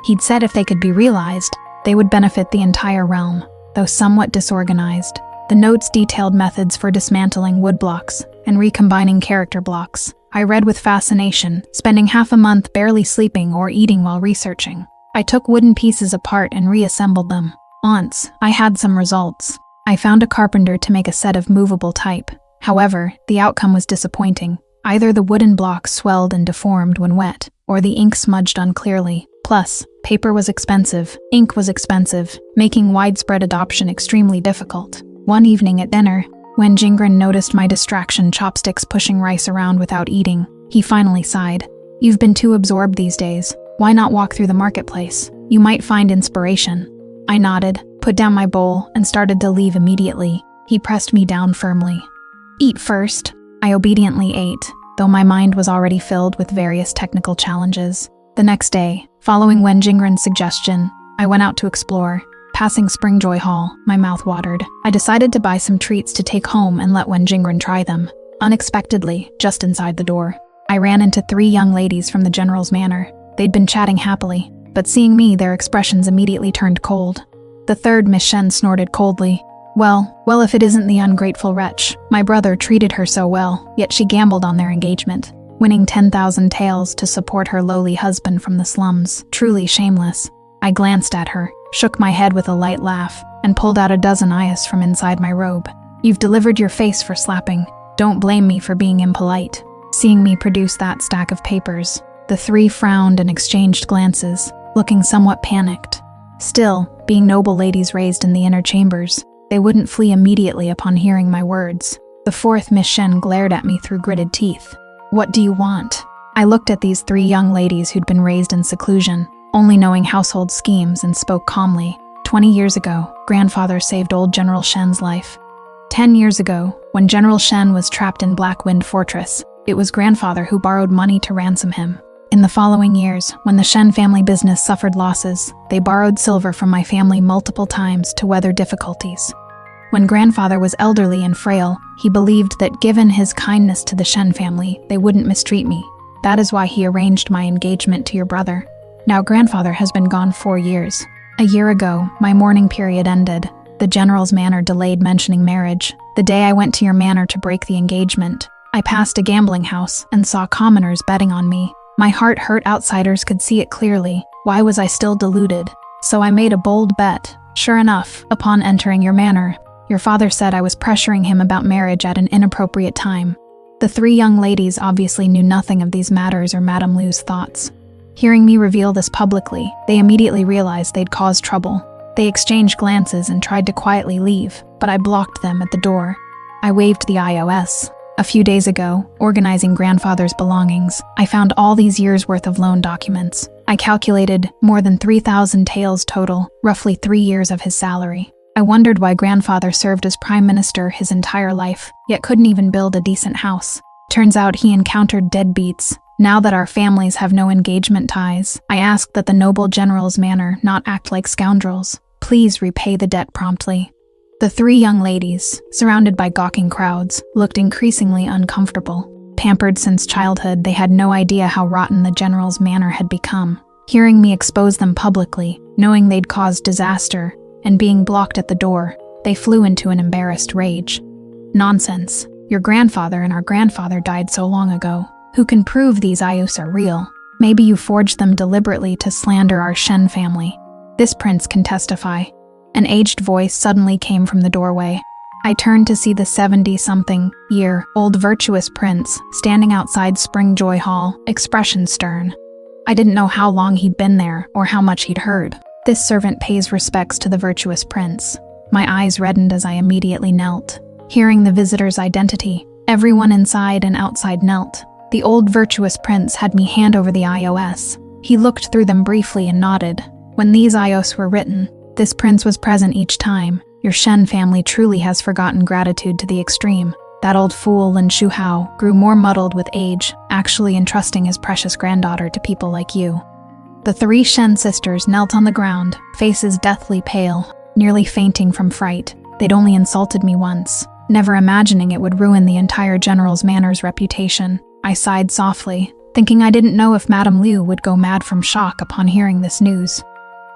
He'd said if they could be realized, they would benefit the entire realm, though somewhat disorganized. The notes detailed methods for dismantling woodblocks and recombining character blocks. I read with fascination, spending half a month barely sleeping or eating while researching. I took wooden pieces apart and reassembled them. Once, I had some results. I found a carpenter to make a set of movable type. However, the outcome was disappointing. Either the wooden blocks swelled and deformed when wet, or the ink smudged unclearly. Plus, paper was expensive, ink was expensive, making widespread adoption extremely difficult. One evening at dinner, when Jingren noticed my distraction chopsticks pushing rice around without eating, he finally sighed. "You've been too absorbed these days. Why not walk through the marketplace? You might find inspiration." I nodded, put down my bowl, and started to leave immediately. He pressed me down firmly. "Eat first." I obediently ate, though my mind was already filled with various technical challenges. The next day, following Wen Jingren's suggestion, I went out to explore. Passing Springjoy Hall, my mouth watered. I decided to buy some treats to take home and let Wen Jingren try them. Unexpectedly, just inside the door, I ran into 3 young ladies from the General's manor. They'd been chatting happily, but seeing me, their expressions immediately turned cold. The third, Miss Shen, snorted coldly. Well, if it isn't the ungrateful wretch. My brother treated her so well, yet she gambled on their engagement, winning 10,000 taels to support her lowly husband from the slums. Truly shameless. I glanced at her, shook my head with a light laugh, and pulled out a dozen ayas from inside my robe. "You've delivered your face for slapping. Don't blame me for being impolite." Seeing me produce that stack of papers, the 3 frowned and exchanged glances, looking somewhat panicked. Still, being noble ladies raised in the inner chambers, they wouldn't flee immediately upon hearing my words. The 4th, Miss Shen, glared at me through gritted teeth. "What do you want?" I looked at these 3 young ladies who'd been raised in seclusion, only knowing household schemes, and spoke calmly. 20 years ago, grandfather saved old General Shen's life. 10 years ago, when General Shen was trapped in Blackwind Fortress, it was grandfather who borrowed money to ransom him. In the following years, when the Shen family business suffered losses, they borrowed silver from my family multiple times to weather difficulties. When grandfather was elderly and frail, he believed that given his kindness to the Shen family, they wouldn't mistreat me. That is why he arranged my engagement to your brother. Now grandfather has been gone 4 years. A year ago, my mourning period ended. The General's manor delayed mentioning marriage. The day I went to your manor to break the engagement, I passed a gambling house and saw commoners betting on me. My heart hurt. Outsiders could see it clearly. Why was I still deluded? So I made a bold bet. Sure enough, upon entering your manor, your father said I was pressuring him about marriage at an inappropriate time. The 3 young ladies obviously knew nothing of these matters or Madame Lu's thoughts. Hearing me reveal this publicly, they immediately realized they'd caused trouble. They exchanged glances and tried to quietly leave, but I blocked them at the door. I waved the iOS. A few days ago, organizing grandfather's belongings, I found all these years' worth of loan documents. I calculated more than 3,000 taels total, roughly 3 years of his salary. I wondered why grandfather served as prime minister his entire life, yet couldn't even build a decent house. Turns out he encountered deadbeats. Now that our families have no engagement ties, I asked that the noble general's manor not act like scoundrels. Please repay the debt promptly. The 3 young ladies, surrounded by gawking crowds, looked increasingly uncomfortable. Pampered since childhood, they had no idea how rotten the general's manor had become. Hearing me expose them publicly, knowing they'd caused disaster, and being blocked at the door, they flew into an embarrassed rage. Nonsense. Your grandfather and our grandfather died so long ago. Who can prove these ayos are real? Maybe you forged them deliberately to slander our Shen family. This prince can testify. An aged voice suddenly came from the doorway. I turned to see the 70-something-year-old virtuous prince standing outside Springjoy Hall, expression stern. I didn't know how long he'd been there or how much he'd heard. This servant pays respects to the virtuous prince. My eyes reddened as I immediately knelt. Hearing the visitor's identity, everyone inside and outside knelt. The old virtuous prince had me hand over the IOS. He looked through them briefly and nodded. When these IOS were written, this prince was present each time. Your Shen family truly has forgotten gratitude to the extreme. That old fool Lin Shuhao grew more muddled with age, actually entrusting his precious granddaughter to people like you. The 3 Shen sisters knelt on the ground, faces deathly pale, nearly fainting from fright. They'd only insulted me once, never imagining it would ruin the entire general's manor's reputation. I sighed softly, thinking I didn't know if Madame Liu would go mad from shock upon hearing this news.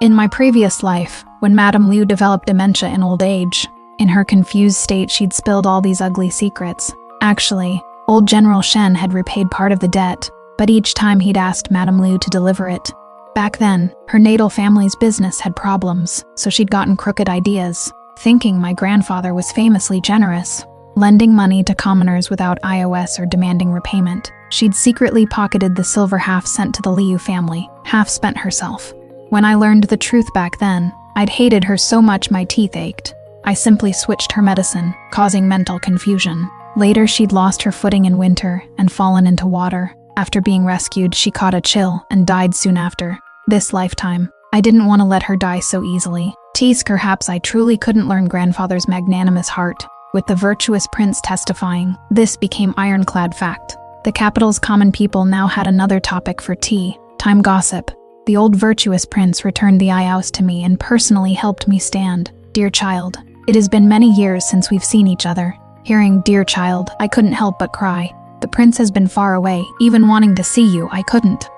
In my previous life, when Madame Liu developed dementia in old age, in her confused state she'd spilled all these ugly secrets. Actually, old General Shen had repaid part of the debt, but each time he'd asked Madame Liu to deliver it. Back then, her natal family's business had problems, so she'd gotten crooked ideas, thinking my grandfather was famously generous, lending money to commoners without IOS or demanding repayment. She'd secretly pocketed the silver half sent to the Liu family, half spent herself. When I learned the truth back then, I'd hated her so much my teeth ached. I simply switched her medicine, causing mental confusion. Later, she'd lost her footing in winter and fallen into water. After being rescued, she caught a chill and died soon after. This lifetime, I didn't want to let her die so easily. Perhaps I truly couldn't learn grandfather's magnanimous heart. With the virtuous prince testifying, this became ironclad fact. The capital's common people now had another topic for time gossip. The old virtuous prince returned the IOS to me and personally helped me stand. Dear child, it has been many years since we've seen each other. Hearing dear child, I couldn't help but cry. The prince has been far away, even wanting to see you, I couldn't.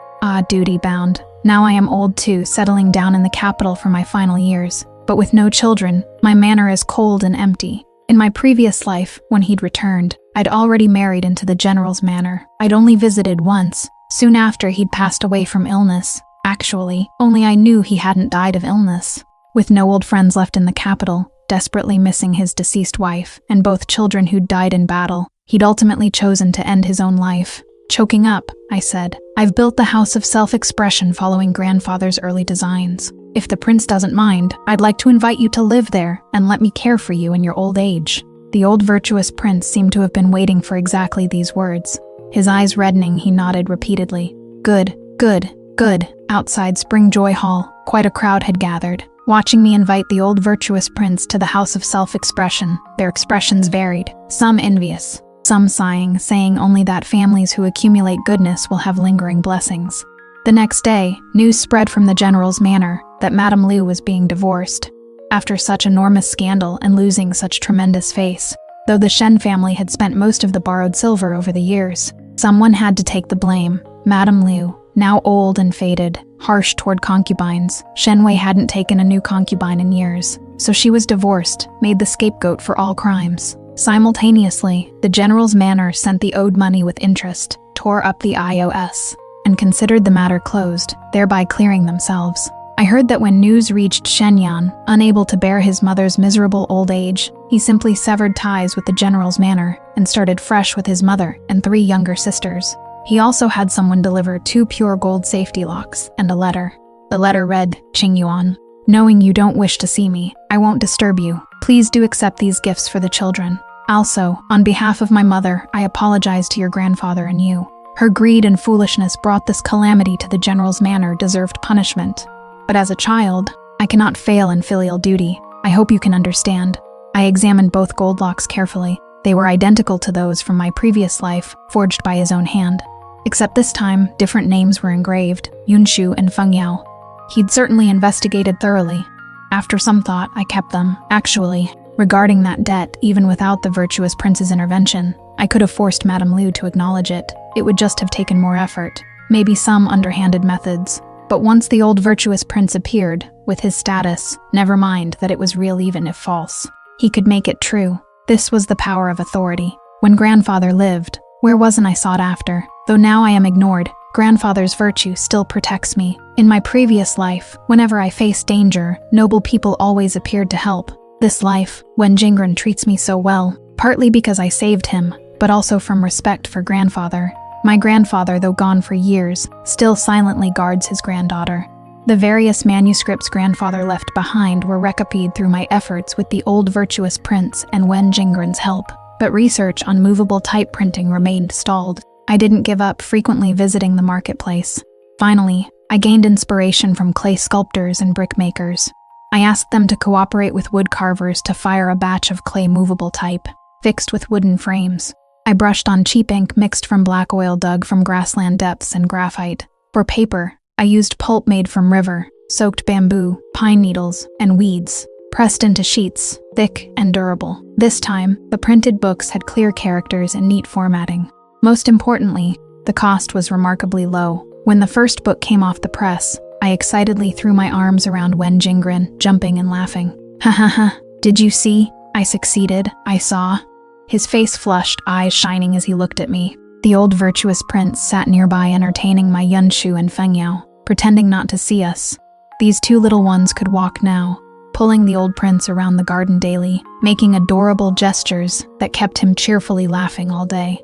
Duty bound. Now I am old too, settling down in the capital for my final years. But with no children, my manor is cold and empty. In my previous life, when he'd returned, I'd already married into the general's manor. I'd only visited once. Soon after, he'd passed away from illness. Actually, only I knew he hadn't died of illness. With no old friends left in the capital, desperately missing his deceased wife, and both children who'd died in battle, he'd ultimately chosen to end his own life. Choking up, I said, I've built the house of self-expression following grandfather's early designs. If the prince doesn't mind, I'd like to invite you to live there and let me care for you in your old age. The old virtuous prince seemed to have been waiting for exactly these words. His eyes reddening, he nodded repeatedly. Good, good, good. Outside Springjoy Hall, quite a crowd had gathered, watching me invite the old virtuous prince to the house of self-expression. Their expressions varied, some envious, some sighing, saying only that families who accumulate goodness will have lingering blessings. The next day, news spread from the general's manor that Madame Liu was being divorced. After such enormous scandal and losing such tremendous face, though the Shen family had spent most of the borrowed silver over the years, someone had to take the blame. Madame Liu, now old and faded, harsh toward concubines, Shenwei hadn't taken a new concubine in years, so she was divorced, made the scapegoat for all crimes. Simultaneously, the general's manor sent the owed money with interest, tore up the IOS, and considered the matter closed, thereby clearing themselves. I heard that when news reached Shenyan, unable to bear his mother's miserable old age, he simply severed ties with the general's manor and started fresh with his mother and 3 younger sisters. He also had someone deliver 2 pure gold safety locks and a letter. The letter read, Qingyuan, knowing you don't wish to see me, I won't disturb you. Please do accept these gifts for the children. Also, on behalf of my mother, I apologize to your grandfather and you. Her greed and foolishness brought this calamity to the general's manor deserved punishment. But as a child, I cannot fail in filial duty. I hope you can understand. I examined both gold locks carefully. They were identical to those from my previous life, forged by his own hand. Except this time, different names were engraved, Yunshu and Feng Yao. He'd certainly investigated thoroughly. After some thought, I kept them. Actually, regarding that debt, even without the virtuous prince's intervention, I could have forced Madame Liu to acknowledge it. It would just have taken more effort, maybe some underhanded methods. But once the old virtuous prince appeared, with his status, never mind that it was real even if false. He could make it true. This was the power of authority. When grandfather lived, where wasn't I sought after? Though now I am ignored, grandfather's virtue still protects me. In my previous life, whenever I faced danger, noble people always appeared to help. This life, Wen Jingren treats me so well, partly because I saved him, but also from respect for grandfather. My grandfather, though gone for years, still silently guards his granddaughter. The various manuscripts grandfather left behind were recopied through my efforts with the old virtuous prince and Wen Jingren's help, but research on movable type printing remained stalled. I didn't give up, frequently visiting the marketplace. Finally, I gained inspiration from clay sculptors and brickmakers. I asked them to cooperate with wood carvers to fire a batch of clay movable type, fixed with wooden frames. I brushed on cheap ink mixed from black oil dug from grassland depths and graphite. For paper, I used pulp made from river, soaked bamboo, pine needles, and weeds, pressed into sheets, thick and durable. This time, the printed books had clear characters and neat formatting. Most importantly, the cost was remarkably low. When the first book came off the press, I excitedly threw my arms around Wen Jingren, jumping and laughing. Ha ha ha, did you see? I succeeded, I saw. His face flushed, eyes shining as he looked at me. The old virtuous prince sat nearby entertaining my Yunshu and Feng Yao, pretending not to see us. These two little ones could walk now, pulling the old prince around the garden daily, making adorable gestures that kept him cheerfully laughing all day.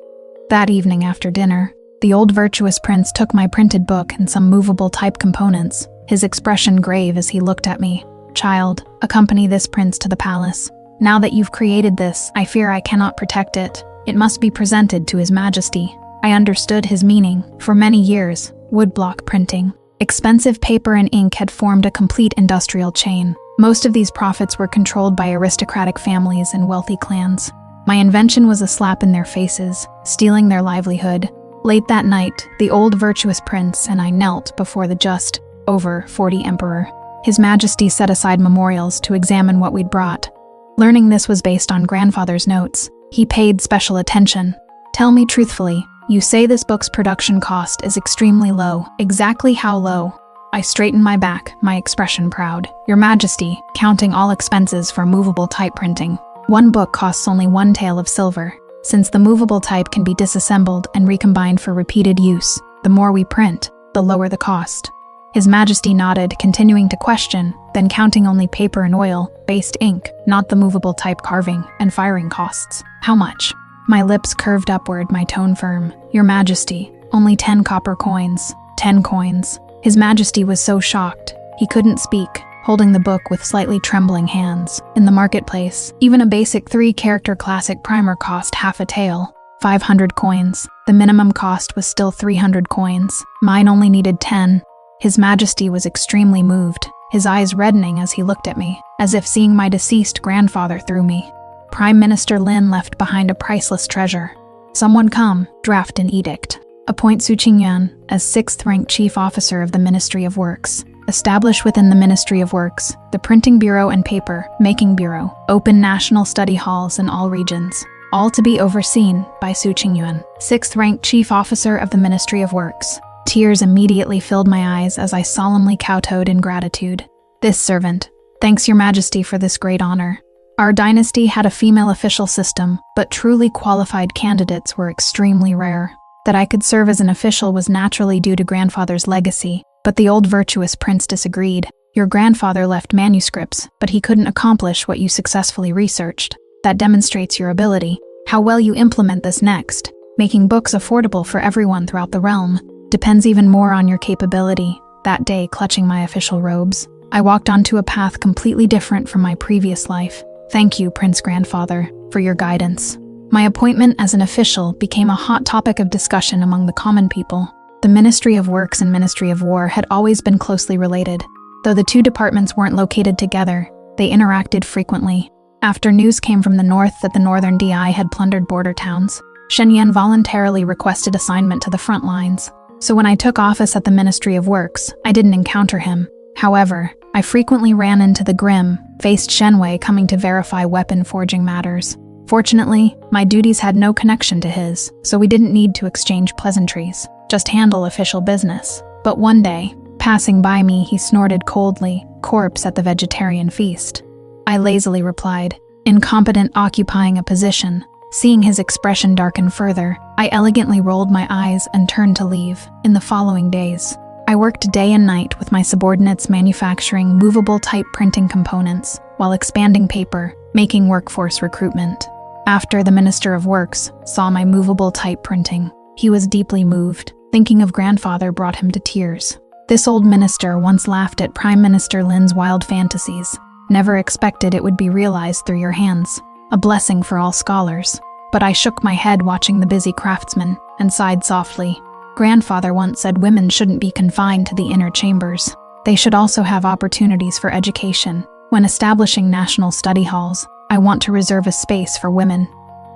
That evening after dinner, the old virtuous prince took my printed book and some movable type components, his expression grave as he looked at me. Child, accompany this prince to the palace. Now that you've created this, I fear I cannot protect it. It must be presented to His Majesty. I understood his meaning. For many years, woodblock printing, expensive paper and ink had formed a complete industrial chain. Most of these profits were controlled by aristocratic families and wealthy clans. My invention was a slap in their faces, stealing their livelihood. Late that night, the old virtuous prince and I knelt before the just over 40 emperor. His Majesty set aside memorials to examine what we'd brought. Learning this was based on grandfather's notes, he paid special attention. Tell me truthfully, you say this book's production cost is extremely low. Exactly how low? I straightened my back, my expression proud. Your Majesty, counting all expenses for movable type printing. One book costs only 1 tael of silver. Since the movable type can be disassembled and recombined for repeated use, the more we print, the lower the cost. His Majesty nodded, continuing to question, then counting only paper and oil-based ink, not the movable type carving and firing costs. How much? My lips curved upward, my tone firm. Your Majesty, only 10 copper coins. 10 coins. His Majesty was so shocked, he couldn't speak, holding the book with slightly trembling hands. In the marketplace, even a basic 3-character classic primer cost half a tael. 500 coins. The minimum cost was still 300 coins. Mine only needed 10. His Majesty was extremely moved, his eyes reddening as he looked at me, as if seeing my deceased grandfather through me. Prime Minister Lin left behind a priceless treasure. Someone come, draft an edict. Appoint Su Qingyuan as 6th-ranked Chief Officer of the Ministry of Works. Establish within the Ministry of Works the Printing Bureau and Paper Making Bureau. Open national study halls in all regions. All to be overseen by Su Qingyuan, 6th-ranked Chief Officer of the Ministry of Works. Tears immediately filled my eyes as I solemnly kowtowed in gratitude. This servant, thanks Your Majesty for this great honor. Our dynasty had a female official system, but truly qualified candidates were extremely rare. That I could serve as an official was naturally due to grandfather's legacy, but the old virtuous prince disagreed. Your grandfather left manuscripts, but he couldn't accomplish what you successfully researched. That demonstrates your ability. How well you implement this next, making books affordable for everyone throughout the realm, depends even more on your capability. That day, clutching my official robes, I walked onto a path completely different from my previous life. Thank you, Prince Grandfather, for your guidance. My appointment as an official became a hot topic of discussion among the common people. The Ministry of Works and Ministry of War had always been closely related. Though the two departments weren't located together, they interacted frequently. After news came from the north that the Northern DI had plundered border towns, Shen Yan voluntarily requested assignment to the front lines. So when I took office at the Ministry of Works, I didn't encounter him. However, I frequently ran into the Grim, faced Shenwei coming to verify weapon forging matters. Fortunately, my duties had no connection to his, so we didn't need to exchange pleasantries, just handle official business. But one day, passing by me, he snorted coldly, "Corpse at the vegetarian feast." I lazily replied, "Incompetent occupying a position." Seeing his expression darken further, I elegantly rolled my eyes and turned to leave. In the following days, I worked day and night with my subordinates manufacturing movable type printing components while expanding paper, making workforce recruitment. After the Minister of Works saw my movable type printing, he was deeply moved. Thinking of grandfather brought him to tears. This old minister once laughed at Prime Minister Lin's wild fantasies. Never expected it would be realized through your hands. A blessing for all scholars. But I shook my head watching the busy craftsman and sighed softly. Grandfather once said women shouldn't be confined to the inner chambers. They should also have opportunities for education. When establishing national study halls, I want to reserve a space for women.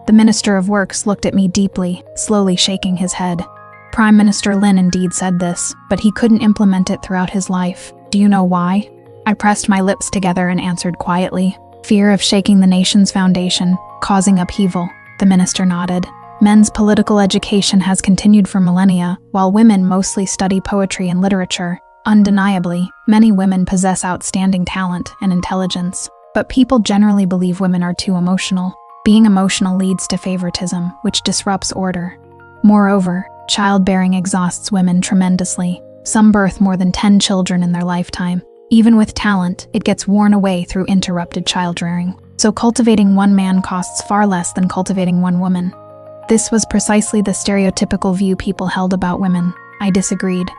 The Minister of Works looked at me deeply, slowly shaking his head. Prime Minister Lin indeed said this, but he couldn't implement it throughout his life. Do you know why? I pressed my lips together and answered quietly. Fear of shaking the nation's foundation, causing upheaval. The minister nodded. Men's political education has continued for millennia, while women mostly study poetry and literature. Undeniably, many women possess outstanding talent and intelligence, but people generally believe women are too emotional. Being emotional leads to favoritism, which disrupts order. Moreover, childbearing exhausts women tremendously. Some birth more than 10 children in their lifetime. Even with talent, it gets worn away through interrupted childrearing. So cultivating one man costs far less than cultivating one woman. This was precisely the stereotypical view people held about women. I disagreed.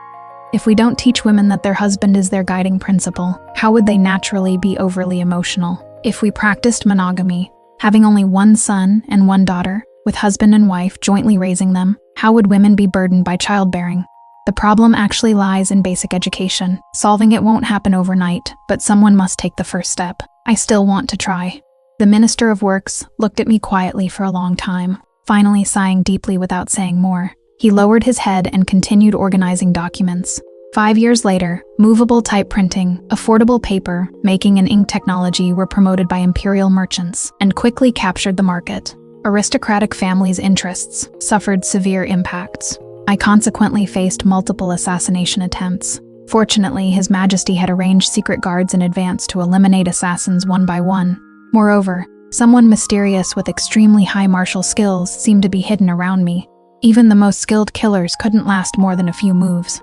If we don't teach women that their husband is their guiding principle, how would they naturally be overly emotional? If we practiced monogamy, having only one son and one daughter, with husband and wife jointly raising them, how would women be burdened by childbearing? The problem actually lies in basic education. Solving it won't happen overnight, but someone must take the first step. I still want to try. The Minister of Works looked at me quietly for a long time, finally sighing deeply without saying more. He lowered his head and continued organizing documents. 5 years later, movable type printing, affordable paper, making and ink technology were promoted by imperial merchants and quickly captured the market. Aristocratic families' interests suffered severe impacts. I consequently faced multiple assassination attempts. Fortunately, His Majesty had arranged secret guards in advance to eliminate assassins one by one. Moreover, someone mysterious with extremely high martial skills seemed to be hidden around me. Even the most skilled killers couldn't last more than a few moves.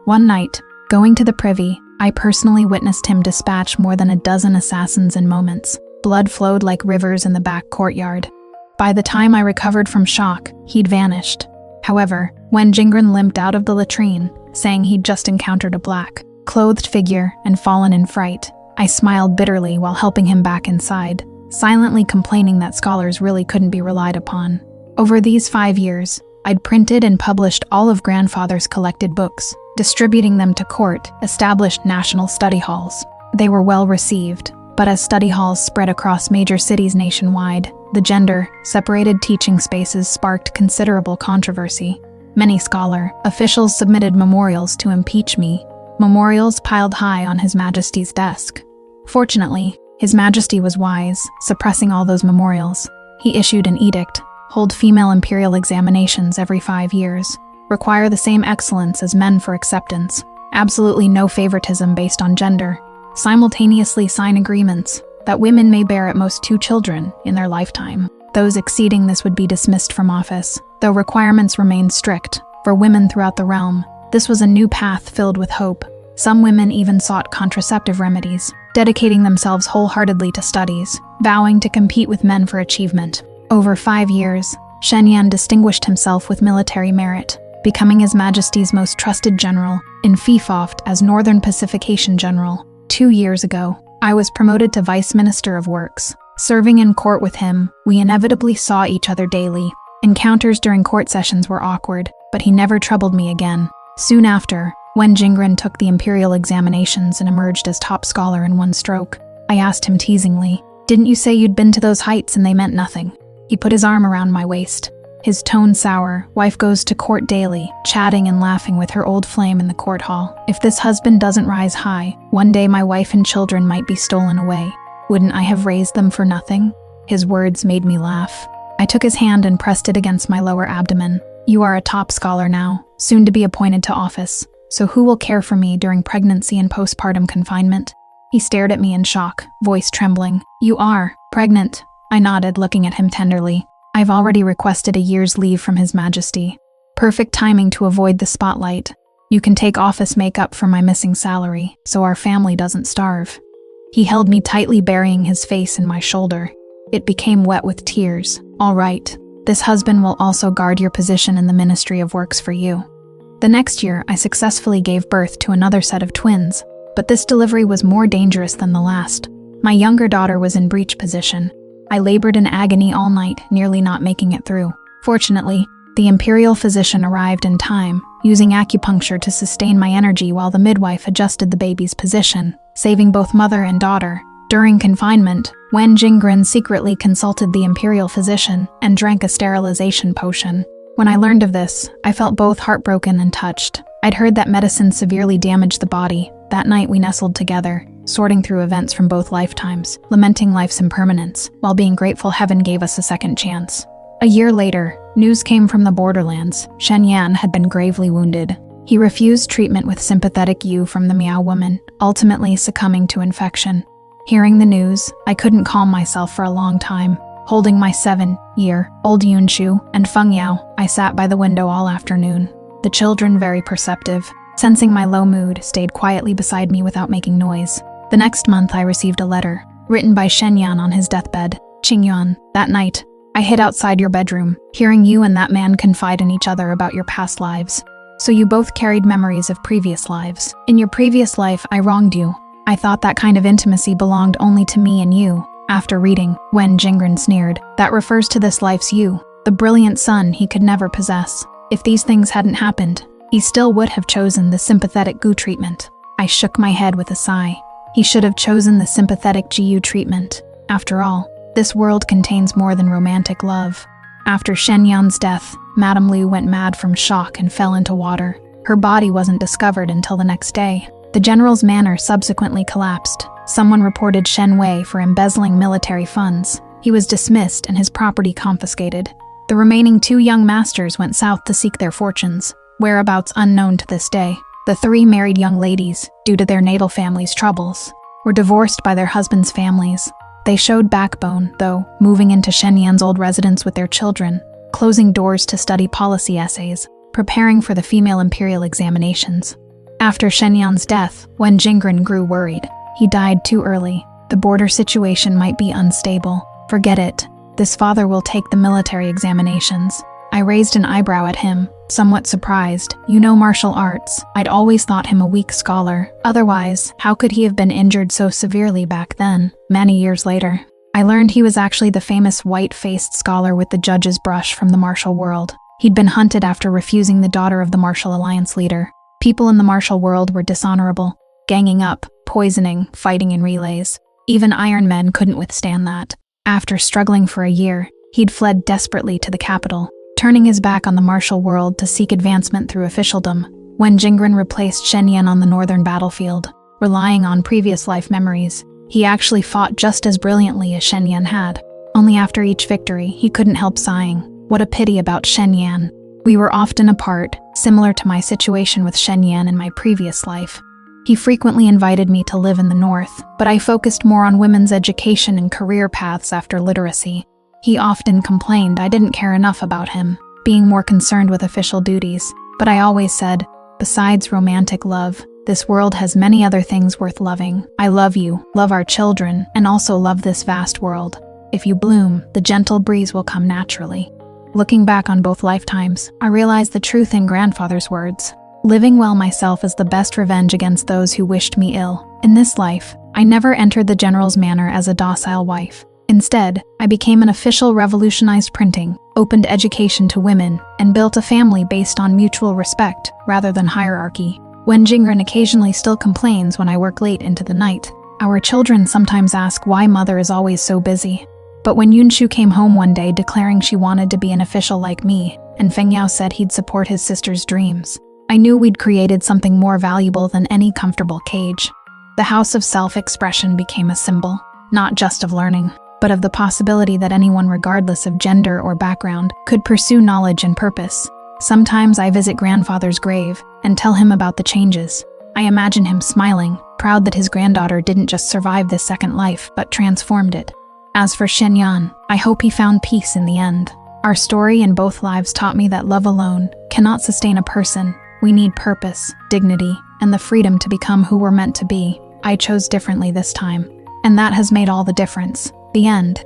One night, going to the privy, I personally witnessed him dispatch more than a dozen assassins in moments. Blood flowed like rivers in the back courtyard. By the time I recovered from shock, he'd vanished. However, when Jingren limped out of the latrine, saying he'd just encountered a black-clothed figure and fallen in fright, I smiled bitterly while helping him back inside, silently complaining that scholars really couldn't be relied upon. Over these 5 years, I'd printed and published all of grandfather's collected books, distributing them to court, established national study halls. They were well received, but as study halls spread across major cities nationwide, the gender-separated teaching spaces sparked considerable controversy. Many scholar officials submitted memorials to impeach me, memorials piled high on His Majesty's desk. Fortunately, His Majesty was wise, suppressing all those memorials. He issued an edict: hold female imperial examinations every 5 years, require the same excellence as men for acceptance, absolutely no favoritism based on gender, simultaneously sign agreements that women may bear at most 2 children in their lifetime. Those exceeding this would be dismissed from office, though requirements remained strict for women throughout the realm. This was a new path filled with hope. Some women even sought contraceptive remedies, dedicating themselves wholeheartedly to studies, vowing to compete with men for achievement. Over 5 years, Shen Yan distinguished himself with military merit, becoming His Majesty's most trusted general, in Fifoft as Northern Pacification General. 2 years ago, I was promoted to Vice Minister of Works. Serving in court with him, we inevitably saw each other daily. Encounters during court sessions were awkward, but he never troubled me again. Soon after, Wen Jingren took the imperial examinations and emerged as top scholar in one stroke. I asked him teasingly, "Didn't you say you'd been to those heights and they meant nothing?" He put his arm around my waist. His tone sour. Wife goes to court daily, chatting and laughing with her old flame in the court hall. If this husband doesn't rise high, one day my wife and children might be stolen away. Wouldn't I have raised them for nothing? His words made me laugh. I took his hand and pressed it against my lower abdomen. You are a top scholar now, soon to be appointed to office. So who will care for me during pregnancy and postpartum confinement? He stared at me in shock, voice trembling. You are pregnant? I nodded, looking at him tenderly. I've already requested a year's leave from His Majesty. Perfect timing to avoid the spotlight. You can take office makeup for my missing salary, so our family doesn't starve. He held me tightly, burying his face in my shoulder. It became wet with tears. All right. This husband will also guard your position in the Ministry of Works for you. The next year, I successfully gave birth to another set of twins, but this delivery was more dangerous than the last. My younger daughter was in breech position. I labored in agony all night, nearly not making it through. Fortunately, the imperial physician arrived in time, using acupuncture to sustain my energy while the midwife adjusted the baby's position, saving both mother and daughter. During confinement, Wen Jingren secretly consulted the imperial physician and drank a sterilization potion. When I learned of this, I felt both heartbroken and touched. I'd heard that medicine severely damaged the body. That night we nestled together, sorting through events from both lifetimes, lamenting life's impermanence, while being grateful heaven gave us a second chance. A year later, news came from the borderlands. Shen Yan had been gravely wounded. He refused treatment with sympathetic Yu from the Miao woman, ultimately succumbing to infection. Hearing the news, I couldn't calm myself for a long time. Holding my 7-year-old Yunshu and Feng Yao, I sat by the window all afternoon. The children, very perceptive, sensing my low mood, stayed quietly beside me without making noise. The next month I received a letter, written by Shen Yan on his deathbed. Qingyuan, that night, I hid outside your bedroom, hearing you and that man confide in each other about your past lives. So you both carried memories of previous lives. In your previous life, I wronged you. I thought that kind of intimacy belonged only to me and you. After reading, Wen Jingren sneered. That refers to this life's you, the brilliant son he could never possess. If these things hadn't happened, he still would have chosen the sympathetic Gu treatment. I shook my head with a sigh. He should have chosen the sympathetic Jiu treatment. After all, this world contains more than romantic love. After Shen Yan's death, Madame Liu went mad from shock and fell into water. Her body wasn't discovered until the next day. The general's manor subsequently collapsed. Someone reported Shen Wei for embezzling military funds. He was dismissed and his property confiscated. The remaining 2 young masters went south to seek their fortunes, whereabouts unknown to this day. The 3 married young ladies, due to their natal families' troubles, were divorced by their husbands' families. They showed backbone, though, moving into Shen Yan's old residence with their children, closing doors to study policy essays, preparing for the female imperial examinations. After Shen Yan's death, Wen Jingren grew worried. He died too early. The border situation might be unstable. Forget it. This father will take the military examinations. I raised an eyebrow at him, somewhat surprised. You know martial arts. I'd always thought him a weak scholar. Otherwise, how could he have been injured so severely back then? Many years later, I learned he was actually the famous white-faced scholar with the judge's brush from the martial world. He'd been hunted after refusing the daughter of the Martial Alliance leader. People in the martial world were dishonorable, ganging up, poisoning, fighting in relays. Even Iron Men couldn't withstand that. After struggling for a year, he'd fled desperately to the capital, turning his back on the martial world to seek advancement through officialdom. When Jingren replaced Shen Yan on the northern battlefield, relying on previous life memories, he actually fought just as brilliantly as Shen Yan had. Only after each victory, he couldn't help sighing. What a pity about Shen Yan. We were often apart, similar to my situation with Shen Yan in my previous life. He frequently invited me to live in the north, but I focused more on women's education and career paths after literacy. He often complained I didn't care enough about him, being more concerned with official duties. But I always said, besides romantic love, this world has many other things worth loving. I love you, love our children, and also love this vast world. If you bloom, the gentle breeze will come naturally. Looking back on both lifetimes, I realized the truth in grandfather's words. Living well myself is the best revenge against those who wished me ill. In this life, I never entered the general's manor as a docile wife. Instead, I became an official, revolutionized printing, opened education to women, and built a family based on mutual respect rather than hierarchy. When Jingren occasionally still complains when I work late into the night. Our children sometimes ask why mother is always so busy. But when Yunshu came home one day declaring she wanted to be an official like me, and Feng Yao said he'd support his sister's dreams, I knew we'd created something more valuable than any comfortable cage. The house of self-expression became a symbol, not just of learning, but of the possibility that anyone, regardless of gender or background, could pursue knowledge and purpose. Sometimes I visit grandfather's grave and tell him about the changes. I imagine him smiling, proud that his granddaughter didn't just survive this second life, but transformed it. As for Shenyan, I hope he found peace in the end. Our story in both lives taught me that love alone cannot sustain a person. We need purpose, dignity, and the freedom to become who we're meant to be. I chose differently this time, and that has made all the difference. The end.